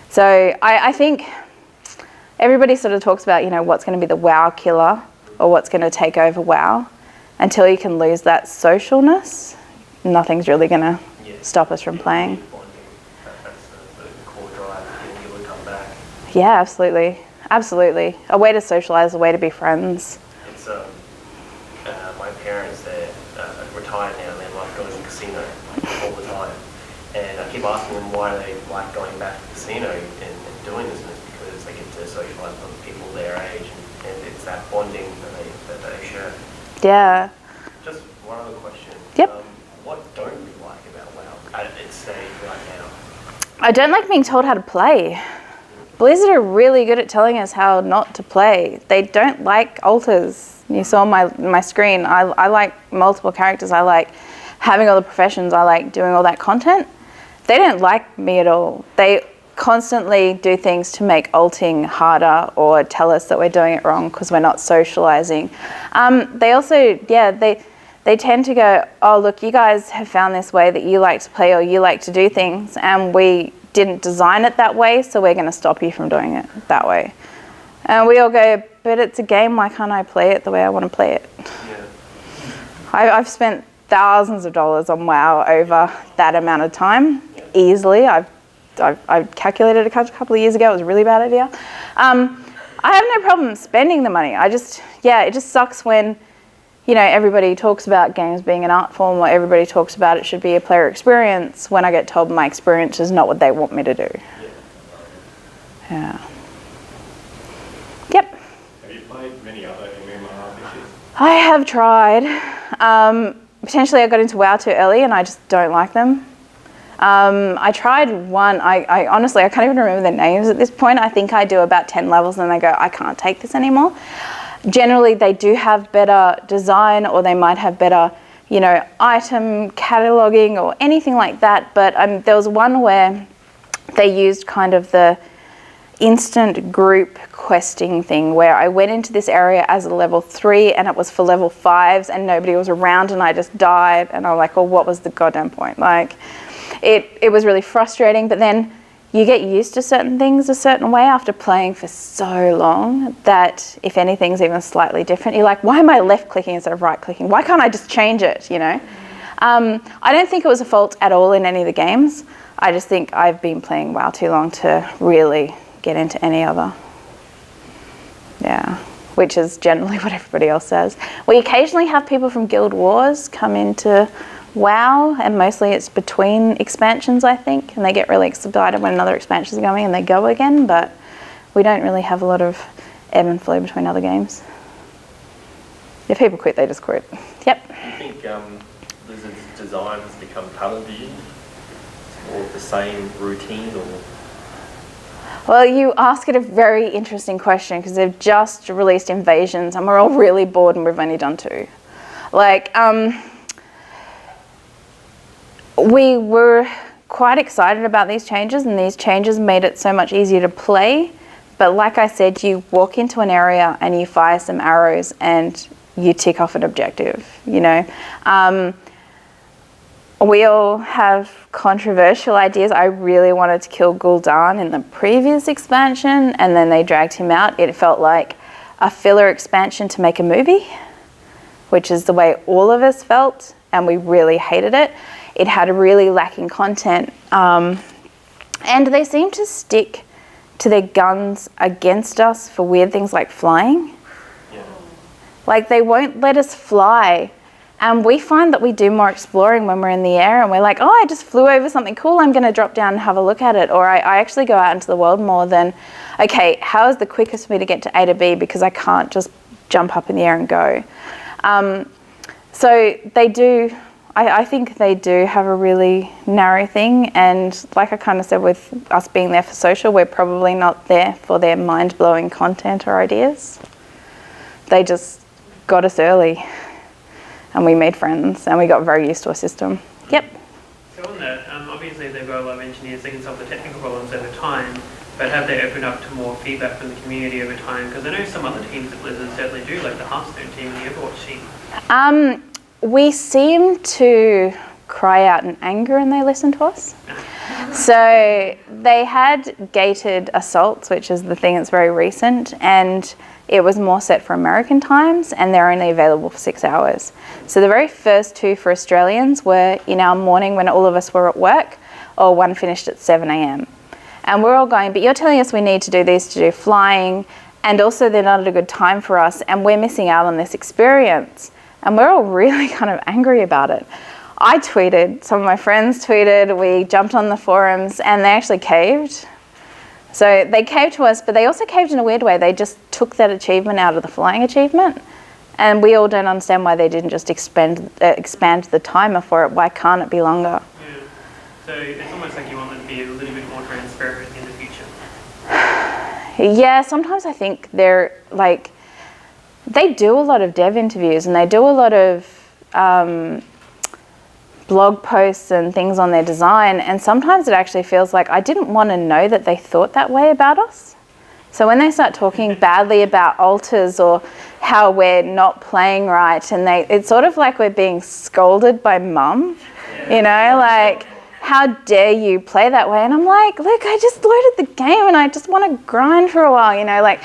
So I think everybody sort of talks about, you know, what's going to be the WoW killer or what's going to take over WoW. Until you can lose that socialness, nothing's really going to stop us from playing. That's the core drive, getting people to come back. Yeah, absolutely. Absolutely. A way to socialise, a way to be friends. It's my parents, they're retired now, and they like going to the casino all the time. And I keep asking them why they like going back to the casino and doing this, and it's because they get to socialise with people their age, and it's that bonding that they share. Yeah. Just one other question. Yep. What don't you like about WoW at its stage right now? I don't like being told how to play. Blizzard are really good at telling us how not to play. They don't like alters. You saw my screen. I like multiple characters. I like having all the professions. I like doing all that content. They don't like me at all. They constantly do things to make ulting harder or tell us that we're doing it wrong because we're not socializing. They also, they tend to go, oh, look, you guys have found this way that you like to play or you like to do things, and we didn't design it that way, so we're going to stop you from doing it that way. And we all go, but it's a game, why can't I play it the way I want to play it? Yeah. I've spent thousands of dollars on WoW over that amount of time, easily. I calculated a couple of years ago, it was a really bad idea. I have no problem spending the money. It just sucks when, you know, everybody talks about games being an art form, or everybody talks about it should be a player experience, when I get told my experience is not what they want me to do. Yeah. Yep. Have you played many other MMORPGs? I have tried. Potentially I got into WoW too early and I just don't like them. I tried one, I honestly, I can't even remember their names at this point. I think I do about 10 levels and I go, I can't take this anymore. Generally, they do have better design, or they might have better, you know, item cataloging or anything like that. But there was one where they used kind of the instant group questing thing, where I went into this area as a level 3 and it was for level 5s and nobody was around and I just died. And I was like, well, what was the goddamn point? Like, it was really frustrating. But then you get used to certain things a certain way after playing for so long that if anything's even slightly different, you're like, why am I left clicking instead of right clicking? Why can't I just change it, you know? I don't think it was a fault at all in any of the games. I just think I've been playing WoW too long to really get into any other. Yeah, which is generally what everybody else says. We occasionally have people from Guild Wars come into WoW, and mostly it's between expansions, I think, and they get really excited when another expansion is going and they go again, but we don't really have a lot of ebb and flow between other games. If people quit, they just quit. Yep. Do you think Blizzard's design has become tunnel vision, or the same routine, or? Well, you ask it a very interesting question, because they've just released Invasions and we're all really bored and we've only done 2. Like, we were quite excited about these changes, and these changes made it so much easier to play. But like I said, you walk into an area and you fire some arrows and you tick off an objective, you know. We all have controversial ideas. I really wanted to kill Gul'dan in the previous expansion, and then they dragged him out. It felt like a filler expansion to make a movie, which is the way all of us felt, and we really hated it. It had really lacking content, and they seem to stick to their guns against us for weird things like flying. Yeah. Like, they won't let us fly. And we find that we do more exploring when we're in the air and we're like, oh, I just flew over something cool, I'm going to drop down and have a look at it. Or I actually go out into the world more than, okay, how is the quickest for me to get to A to B, because I can't just jump up in the air and go. So they do, I think they do have a really narrow thing. And like I kind of said, with us being there for social, we're probably not there for their mind-blowing content or ideas. They just got us early, and we made friends, and we got very used to a system. Yep. So on that, obviously they've got a lot of engineers that can solve the technical problems over time, but have they opened up to more feedback from the community over time? Because I know some other teams at Blizzard certainly do, like the Hearthstone team and the Overwatch team. We seem to cry out in anger and they listen to us. So they had gated assaults, which is the thing that's very recent, and it was more set for American times, and they're only available for 6 hours. So the very first two for Australians were in our morning when all of us were at work, or one finished at 7 a.m. And we're all going, but you're telling us we need to do these to do flying, and also they're not at a good time for us, and we're missing out on this experience. And we're all really kind of angry about it. I tweeted, some of my friends tweeted, we jumped on the forums, and they actually caved. So they caved to us, but they also caved in a weird way. They just took that achievement out of the flying achievement. And we all don't understand why they didn't just expand the timer for it. Why can't it be longer? Yeah. So it's almost like you want them to be a little bit more transparent in the future. Yeah, sometimes I think they're like, they do a lot of dev interviews and they do a lot of blog posts and things on their design, and sometimes it actually feels like I didn't want to know that they thought that way about us. So when they start talking badly about alters or how we're not playing right, and it's sort of like we're being scolded by mum, you know, like, how dare you play that way? And I'm like, look, I just loaded the game and I just want to grind for a while, you know, like,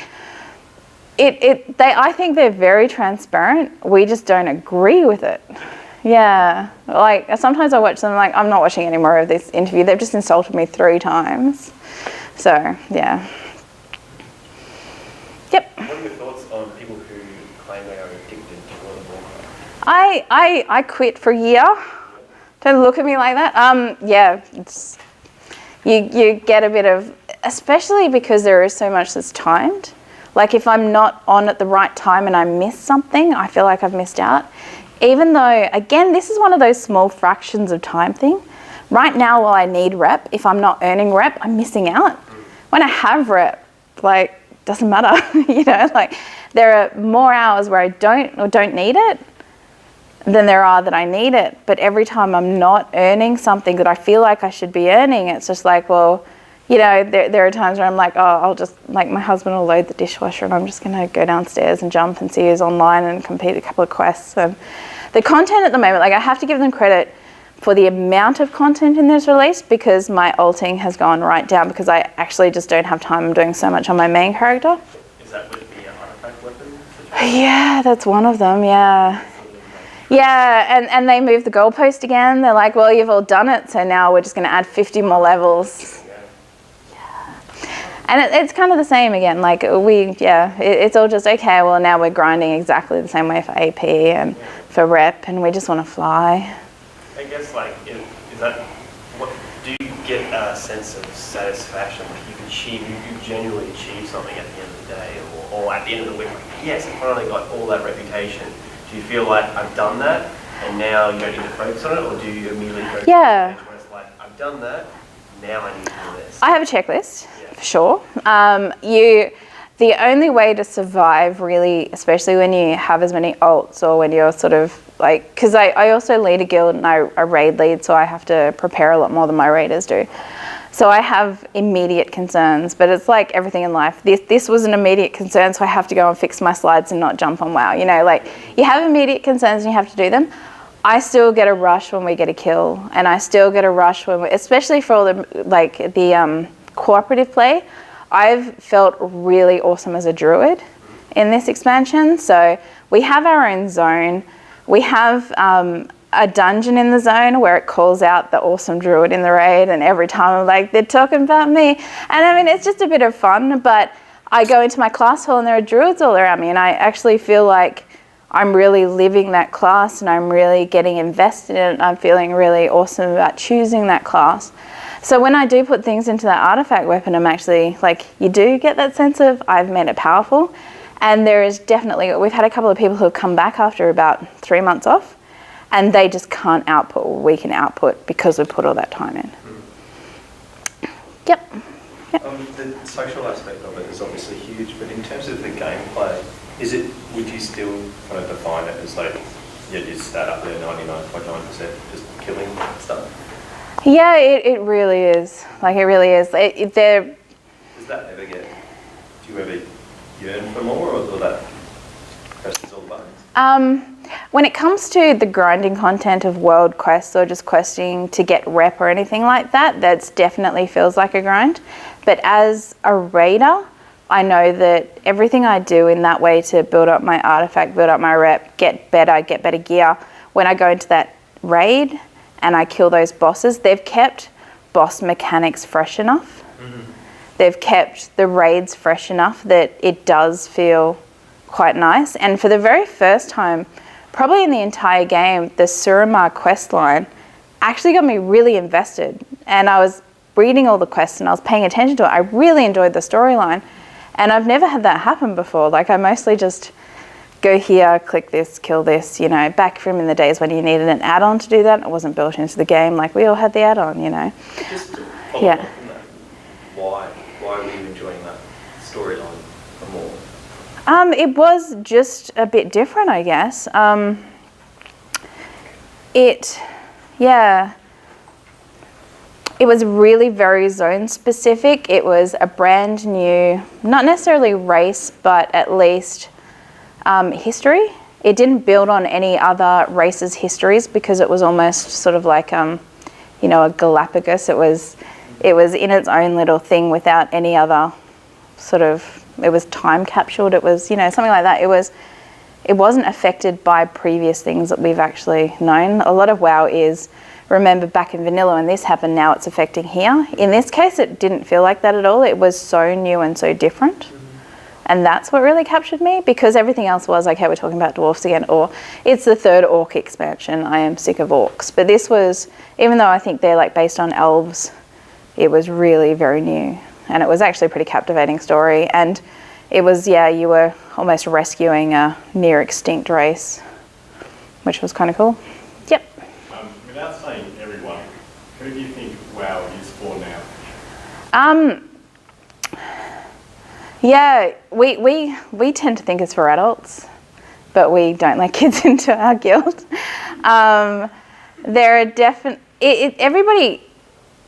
I think they're very transparent. We just don't agree with it. Yeah, like sometimes I watch them like, I'm not watching any more of this interview. They've just insulted me 3 times. So, yeah. Yep. What are your thoughts on people who claim they are addicted to World of Warcraft? I quit for a year. Don't look at me like that. Yeah, it's, you get a bit of, especially because there is so much that's timed. Like if I'm not on at the right time and I miss something, I feel like I've missed out. Even though, again, this is one of those small fractions of time thing. Right now, while I need rep, if I'm not earning rep, I'm missing out. When I have rep, like, doesn't matter, you know, like there are more hours where I don't need it than there are that I need it. But every time I'm not earning something that I feel like I should be earning, it's just like, well, you know, there are times where I'm like, oh, I'll just, like my husband will load the dishwasher and I'm just going to go downstairs and jump and see who's online and complete a couple of quests. And the content at the moment, like I have to give them credit for the amount of content in this release, because my ulting has gone right down because I actually just don't have time. I'm doing so much on my main character. Is that with the artifact weapon? Yeah, that's one of them, yeah. Yeah, and they moved the goalpost again. They're like, well, you've all done it, so now we're just going to add 50 more levels. And it's kind of the same again, like it's all just, okay, well now we're grinding exactly the same way for AP and for rep, and we just want to fly. I guess like, is that, what, do you get a sense of satisfaction, like you genuinely achieve something at the end of the day, or at the end of the week, like, yes, I finally got all that reputation. Do you feel like I've done that, and now you don't need to focus on it, or do you immediately go to the stage where it's like, I've done that, now I need to do this? I have a checklist, for sure. The only way to survive really, especially when you have as many alts or when you're sort of like, because I also lead a guild and I raid lead, so I have to prepare a lot more than my raiders do. So I have immediate concerns, but it's like everything in life. This was an immediate concern, so I have to go and fix my slides and not jump on WoW. You know, like you have immediate concerns and you have to do them. I still get a rush when we get a kill, and I still get a rush when especially for all the cooperative play. I've felt really awesome as a druid in this expansion. So we have our own zone. We have a dungeon in the zone where it calls out the awesome druid in the raid, and every time I'm like, they're talking about me. And I mean, it's just a bit of fun, but I go into my class hall and there are druids all around me, and I actually feel like I'm really living that class and I'm really getting invested in it, and I'm feeling really awesome about choosing that class. So when I do put things into that artifact weapon, I'm actually like, you do get that sense of I've made it powerful. And there is definitely, we've had a couple of people who have come back after about 3 months off, and they just can't output what we can output because we put all that time in. Yep. The social aspect of it is obviously huge, but in terms of the gameplay, Would you still kind of define it as like, you just stat up there 99.9% just killing stuff? Yeah, it really is. Like, it really is. Does that ever do you ever yearn for more, or that presses all the buttons? When it comes to the grinding content of world quests or just questing to get rep or anything like that, that's definitely feels like a grind. But as a raider, I know that everything I do in that way to build up my artifact, build up my rep, get better gear, when I go into that raid and I kill those bosses, they've kept boss mechanics fresh enough. Mm-hmm. They've kept the raids fresh enough that it does feel quite nice. And for the very first time, probably in the entire game, the Suramar quest line actually got me really invested. And I was reading all the quests and I was paying attention to it. I really enjoyed the storyline. And I've never had that happen before. Like, I mostly just go here, click this, kill this, you know, back from in the days when you needed an add-on to do that. It wasn't built into the game. Like, we all had the add-on, you know. Just to follow up from that, why were you enjoying that storyline more? It was just a bit different, I guess. It was really very zone specific. It was a brand new, not necessarily race, but at least history. It didn't build on any other races' histories because it was almost sort of like, a Galapagos. It was in its own little thing without any other sort of, it was time capsuled. It was, something like that. It wasn't affected by previous things that we've actually known. A lot of WoW is, remember back in vanilla when this happened, now it's affecting here. In this case, it didn't feel like that at all. It was so new and so different. Mm-hmm. And that's what really captured me, because everything else was, okay, we're talking about dwarfs again, or it's the third orc expansion, I am sick of orcs. But this was, even though I think they're like based on elves, it was really very new. And it was actually a pretty captivating story. And it was, you were almost rescuing a near extinct race, which was kind of cool. Yep. Without saying everyone, who do you think WoW is for now? We tend to think it's for adults, but we don't let kids into our guild. There are everybody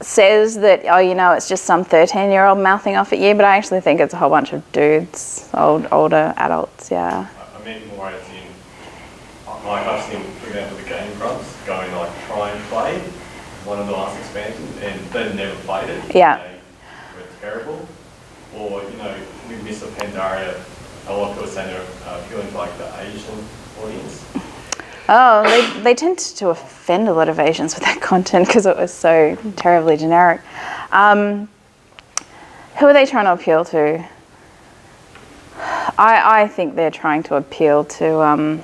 says that, it's just some 13-year-old mouthing off at you, but I actually think it's a whole bunch of dudes, older adults, yeah. I meant more as in, like I've seen, for example, the Game Grumps going to try and play one of the last expansions and they've never played it. Yeah. They were terrible. Or, with Miss of Pandaria, a lot of people saying they're appealing to the Asian audience. Oh, they tend to offend a lot of Asians with that content because it was so terribly generic. Who are they trying to appeal to? I think they're trying to appeal to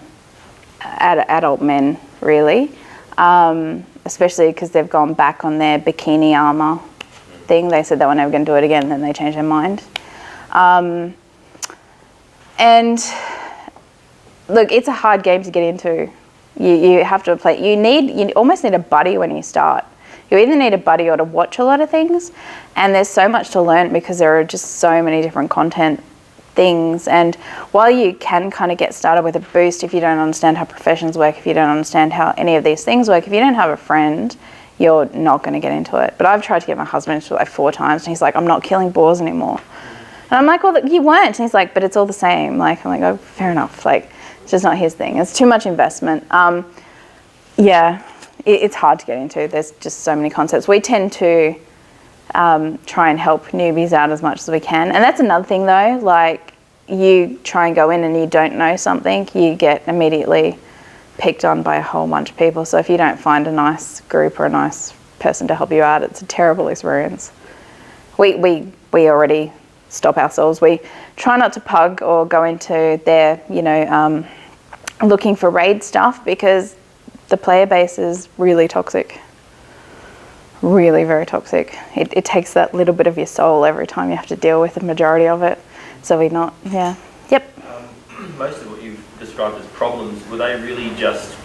adult men, really, especially because they've gone back on their bikini armor thing. They said they were never going to do it again, then they changed their mind. And look, it's a hard game to get into. You have to play. You almost need a buddy when you start. You either need a buddy or to watch a lot of things, and there's so much to learn because there are just so many different content things. And while you can kind of get started with a boost, if you don't understand how professions work, if you don't understand how any of these things work, if you don't have a friend, you're not going to get into it. But I've tried to get my husband into it 4 times, and he's like, I'm not killing boars anymore. And I'm like, well, you weren't. And he's like, but it's all the same. I'm like, oh, fair enough. It's just not his thing. It's too much investment. It's hard to get into. There's just so many concepts. We tend to try and help newbies out as much as we can. And that's another thing, though. You try and go in and you don't know something, you get immediately picked on by a whole bunch of people. So if you don't find a nice group or a nice person to help you out, it's a terrible experience. We already stop ourselves. We try not to pug or go into their, looking for raid stuff, because the player base is really toxic. Really very toxic. It takes that little bit of your soul every time you have to deal with the majority of it. So Yep. Most of what you've described as problems, were they really just,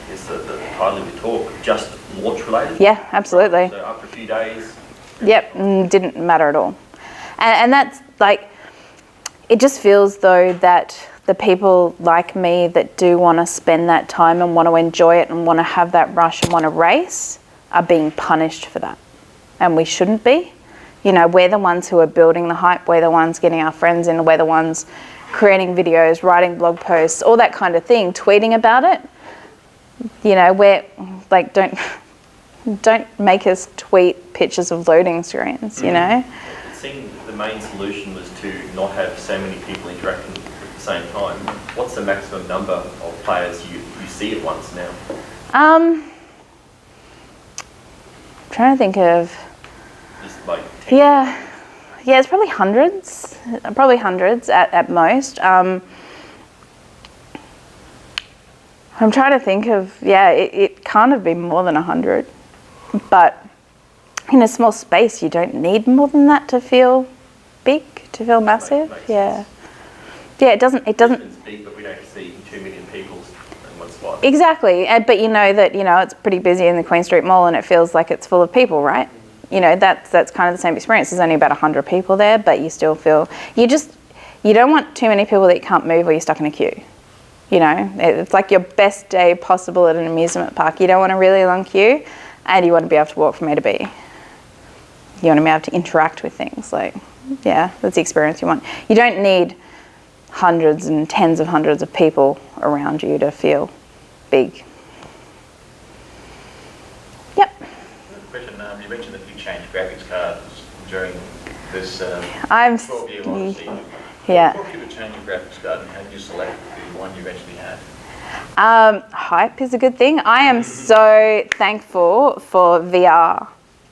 the title of your talk, just launch related? Yeah, absolutely. So after a few days? Yep, didn't matter at all. And that's it just feels though that the people like me that do want to spend that time and want to enjoy it and want to have that rush and want to race are being punished for that. And we shouldn't be. You know, we're the ones who are building the hype, we're the ones getting our friends in, we're the ones creating videos, writing blog posts, all that kind of thing, tweeting about it. You know, we're like, don't make us tweet pictures of loading screens, you know? It seemed the main solution was to not have so many people interacting at the same time. What's the maximum number of players you see at once now? Trying to think of... Just like 10? Yeah, it's probably hundreds at most. I'm trying to think of, it can't have been more than 100, but in a small space you don't need more than that to feel big, to feel massive. Makes Yeah, sense. it doesn't. Brisbane's big, but we don't see 2 million people in one spot. Exactly, but you know that, you know, it's pretty busy in the Queen Street Mall and it feels like it's full of people, right? You know, that's kind of the same experience. There's only about 100 people there, but you still feel, you don't want too many people that you can't move or you're stuck in a queue. You know, it's like your best day possible at an amusement park. You don't want a really long queue and you want to be able to walk from A to B. You want to be able to interact with things. Like, yeah, that's the experience you want. You don't need hundreds and tens of hundreds of people around you to feel big. Yep. Question, you mentioned that you changed graphics cards during this 12-year life. Yeah. What did you change your graphics card and how did you select the one you eventually had? Hype is a good thing. I am so thankful for VR.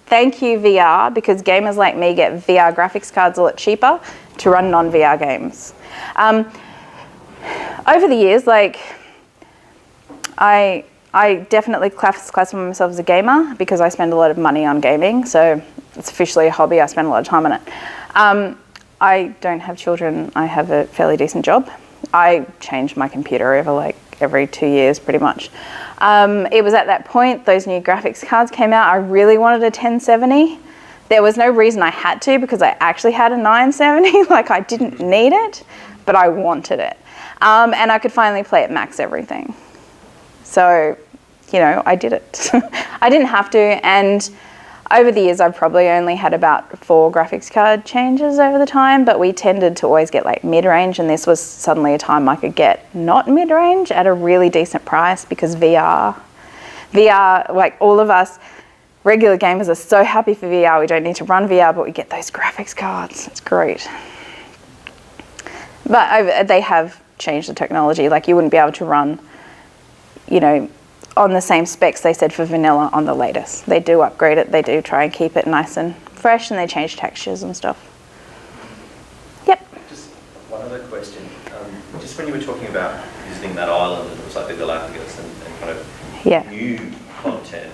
Thank you, VR, because gamers like me get VR graphics cards a lot cheaper to run non-VR games. Over the years, like, I definitely classify myself as a gamer because I spend a lot of money on gaming, so it's officially a hobby. I spend a lot of time on it. I don't have children. I have a fairly decent job. I change my computer over like every 2 years pretty much. It was at that point those new graphics cards came out. I really wanted a 1070. There was no reason I had to because I actually had a 970. Like, I didn't need it, but I wanted it. And I could finally play at max everything. So, you know, I did it. I didn't have to, and over the years I've probably only had about 4 graphics card changes over the time, but we tended to always get like mid-range, and this was suddenly a time I could get not mid-range at a really decent price because VR, like all of us regular gamers are so happy for VR. We don't need to run VR, but we get those graphics cards. It's great. But they have changed the technology. Like, you wouldn't be able to run, you know, on the same specs they said for vanilla on the latest. They do upgrade it, they do try and keep it nice and fresh, and they change textures and stuff. Yep. Just one other question. Just when you were talking about visiting that island, and it was like the Galapagos and kind of new content,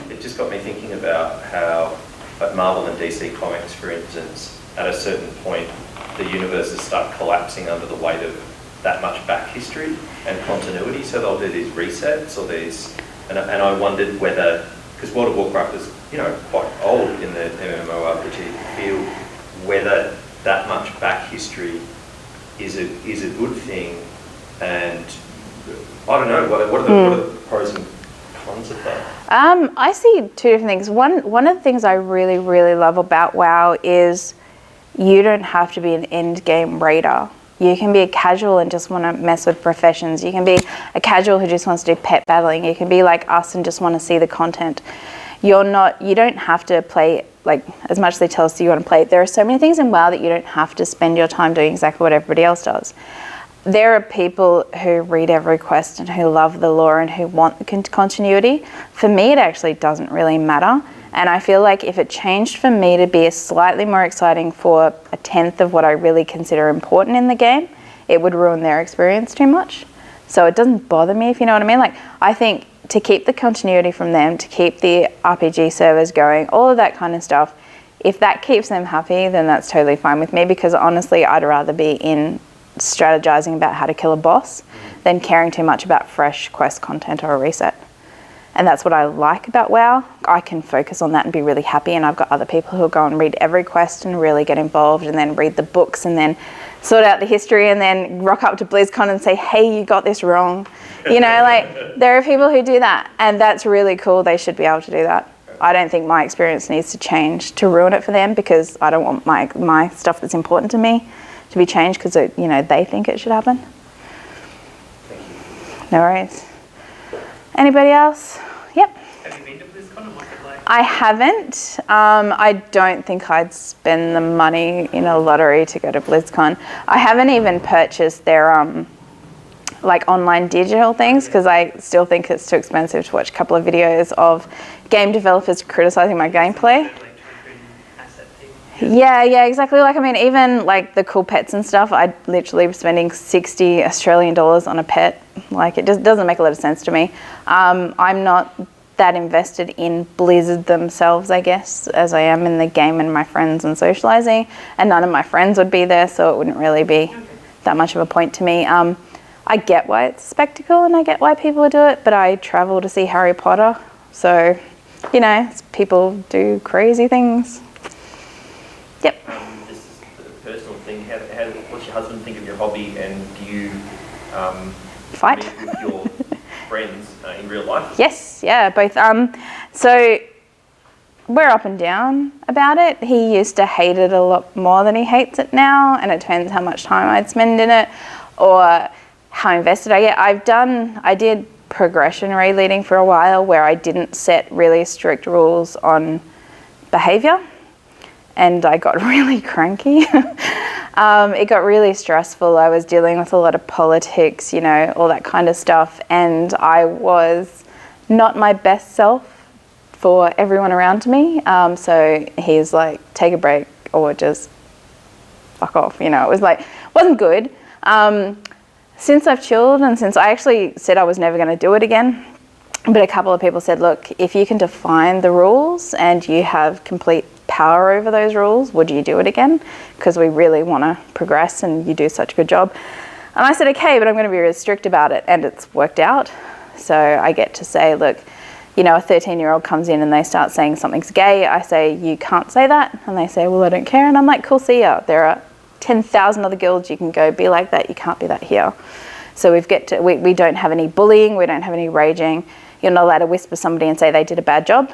it just got me thinking about how, like Marvel and DC Comics, for instance, at a certain point, the universes start collapsing under the weight of that much back history and continuity, so they'll do these resets or these, and I wondered whether, because World of Warcraft is, you know, quite old in the MMORPG field, whether that much back history is a good thing, and I don't know, what are the pros and cons of that? I see 2 different things. One of the things I really, really love about WoW is you don't have to be an end game raider. You can be a casual and just want to mess with professions. You can be a casual who just wants to do pet battling. You can be like us and just want to see the content. You don't have to play like as much as they tell us you want to play. There are so many things in WoW that you don't have to spend your time doing exactly what everybody else does. There are people who read every quest and who love the lore and who want the continuity. For me, it actually doesn't really matter. And I feel like if it changed for me to be slightly more exciting for a tenth of what I really consider important in the game, it would ruin their experience too much. So it doesn't bother me, if you know what I mean. Like, I think to keep the continuity from them, to keep the RPG servers going, all of that kind of stuff, if that keeps them happy, then that's totally fine with me, because honestly, I'd rather be in strategizing about how to kill a boss than caring too much about fresh quest content or a reset. And that's what I like about WoW. I can focus on that and be really happy, and I've got other people who go and read every quest and really get involved and then read the books and then sort out the history and then rock up to BlizzCon and say, hey, you got this wrong. You know, like, there are people who do that, and that's really cool. They should be able to do that. I don't think my experience needs to change to ruin it for them, because I don't want my stuff that's important to me to be changed because, you know, they think it should happen. No worries. Anybody else? Yep. Have you been to BlizzCon and what's it like? I haven't. I don't think I'd spend the money in a lottery to go to BlizzCon. I haven't even purchased their like online digital things, because I still think it's too expensive to watch a couple of videos of game developers criticizing my gameplay. Yeah, exactly. Like, I mean, even like the cool pets and stuff, I'd literally be spending 60 Australian dollars on a pet. Like, it just doesn't make a lot of sense to me. I'm not that invested in Blizzard themselves, I guess, as I am in the game and my friends and socializing, and none of my friends would be there, so it wouldn't really be that much of a point to me. I get why it's a spectacle and I get why people do it, but I travel to see Harry Potter, so, you know, people do crazy things. Yep. This is a personal thing. What's your husband think of your hobby, and do you Fight meet with your friends in real life? Yes, yeah, both. So we're up and down about it. He used to hate it a lot more than he hates it now, and it depends how much time I'd spend in it or how invested I get. I did progression raid leading for a while, where I didn't set really strict rules on behavior, and I got really cranky. It got really stressful. I was dealing with a lot of politics, you know, all that kind of stuff, and I was not my best self for everyone around me. So he's like, take a break or just fuck off, you know. It was like, wasn't good. Since I've chilled, and since I actually said I was never going to do it again, but a couple of people said, look, if you can define the rules and you have complete power over those rules, would you do it again? Because we really want to progress and you do such a good job. And I said, okay, but I'm going to be really strict about it, and it's worked out. So I get to say, look, you know, a 13-year-old comes in and they start saying something's gay. I say, you can't say that. And they say, well, I don't care. And I'm like, cool, see ya. There are 10,000 other guilds you can go be like that. You can't be that here. So we don't have any bullying. We don't have any raging. You're not allowed to whisper somebody and say they did a bad job.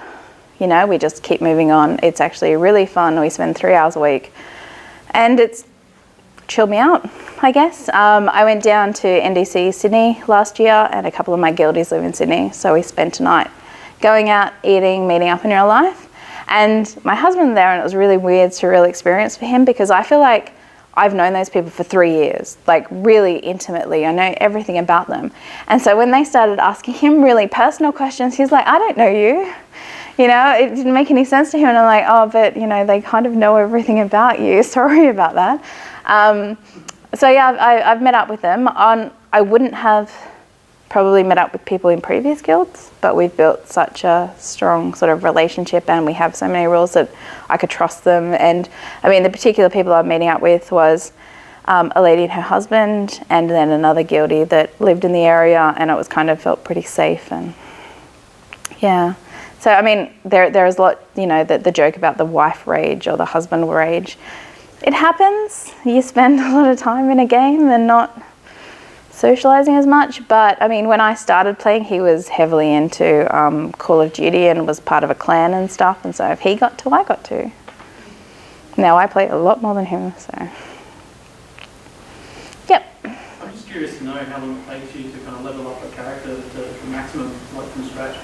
You know, we just keep moving on. It's actually really fun. We spend 3 hours a week, and it's chilled me out, I guess. I went down to NDC Sydney last year, and a couple of my guildies live in Sydney. So we spent a night going out, eating, meeting up in real life. And my husband there, and it was really weird, surreal experience for him, because I feel like I've known those people for 3 years, like really intimately. I know everything about them. And so when they started asking him really personal questions, he's like, I don't know you. You know, it didn't make any sense to him. And I'm like, oh, but, you know, they kind of know everything about you. Sorry about that. So, yeah, I've met up with them. I wouldn't have probably met up with people in previous guilds, but we've built such a strong sort of relationship, and we have so many rules that I could trust them. And, I mean, the particular people I'm meeting up with was a lady and her husband, and then another guildie that lived in the area, and it was kind of felt pretty safe. And, yeah. So, I mean, there is a lot, you know, the joke about the wife rage or the husband rage. It happens. You spend a lot of time in a game and not socializing as much. But, I mean, when I started playing, he was heavily into Call of Duty and was part of a clan and stuff. And so if he got to, I got to. Now I play a lot more than him, so. Yep. I'm just curious to know how long it takes you to kind of level up a character to maximum, like from scratch.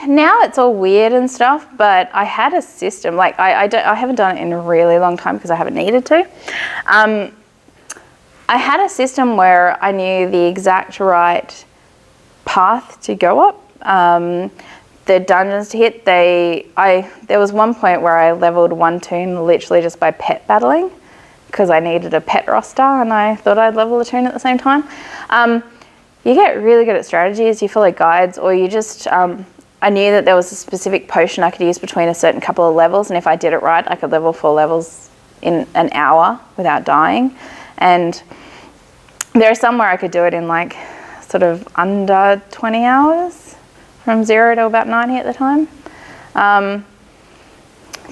Now it's all weird and stuff, but I had a system, like I haven't done it in a really long time because I haven't needed to. I had a system where I knew the exact right path to go up. The dungeons to hit, there was one point where I leveled one toon literally just by pet battling, because I needed a pet roster and I thought I'd level the toon at the same time. You get really good at strategies, you follow guides, or you just, I knew that there was a specific potion I could use between a certain couple of levels, and if I did it right, I could level 4 levels in an hour without dying. And there are some where I could do it in like sort of under 20 hours, from 0 to about 90 at the time.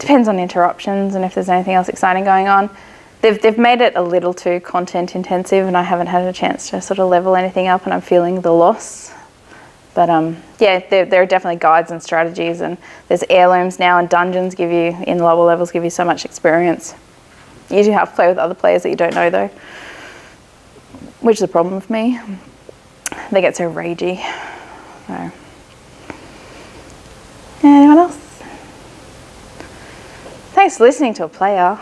Depends on interruptions and if there's anything else exciting going on. they've made it a little too content intensive, and I haven't had a chance to sort of level anything up, and I'm feeling the loss. But yeah, there are definitely guides and strategies, and there's heirlooms now, and dungeons give you, in lower levels, give you so much experience. You usually have to play with other players that you don't know though, which is a problem with me. They get so ragey. So. Anyone else? Thanks for listening to a player.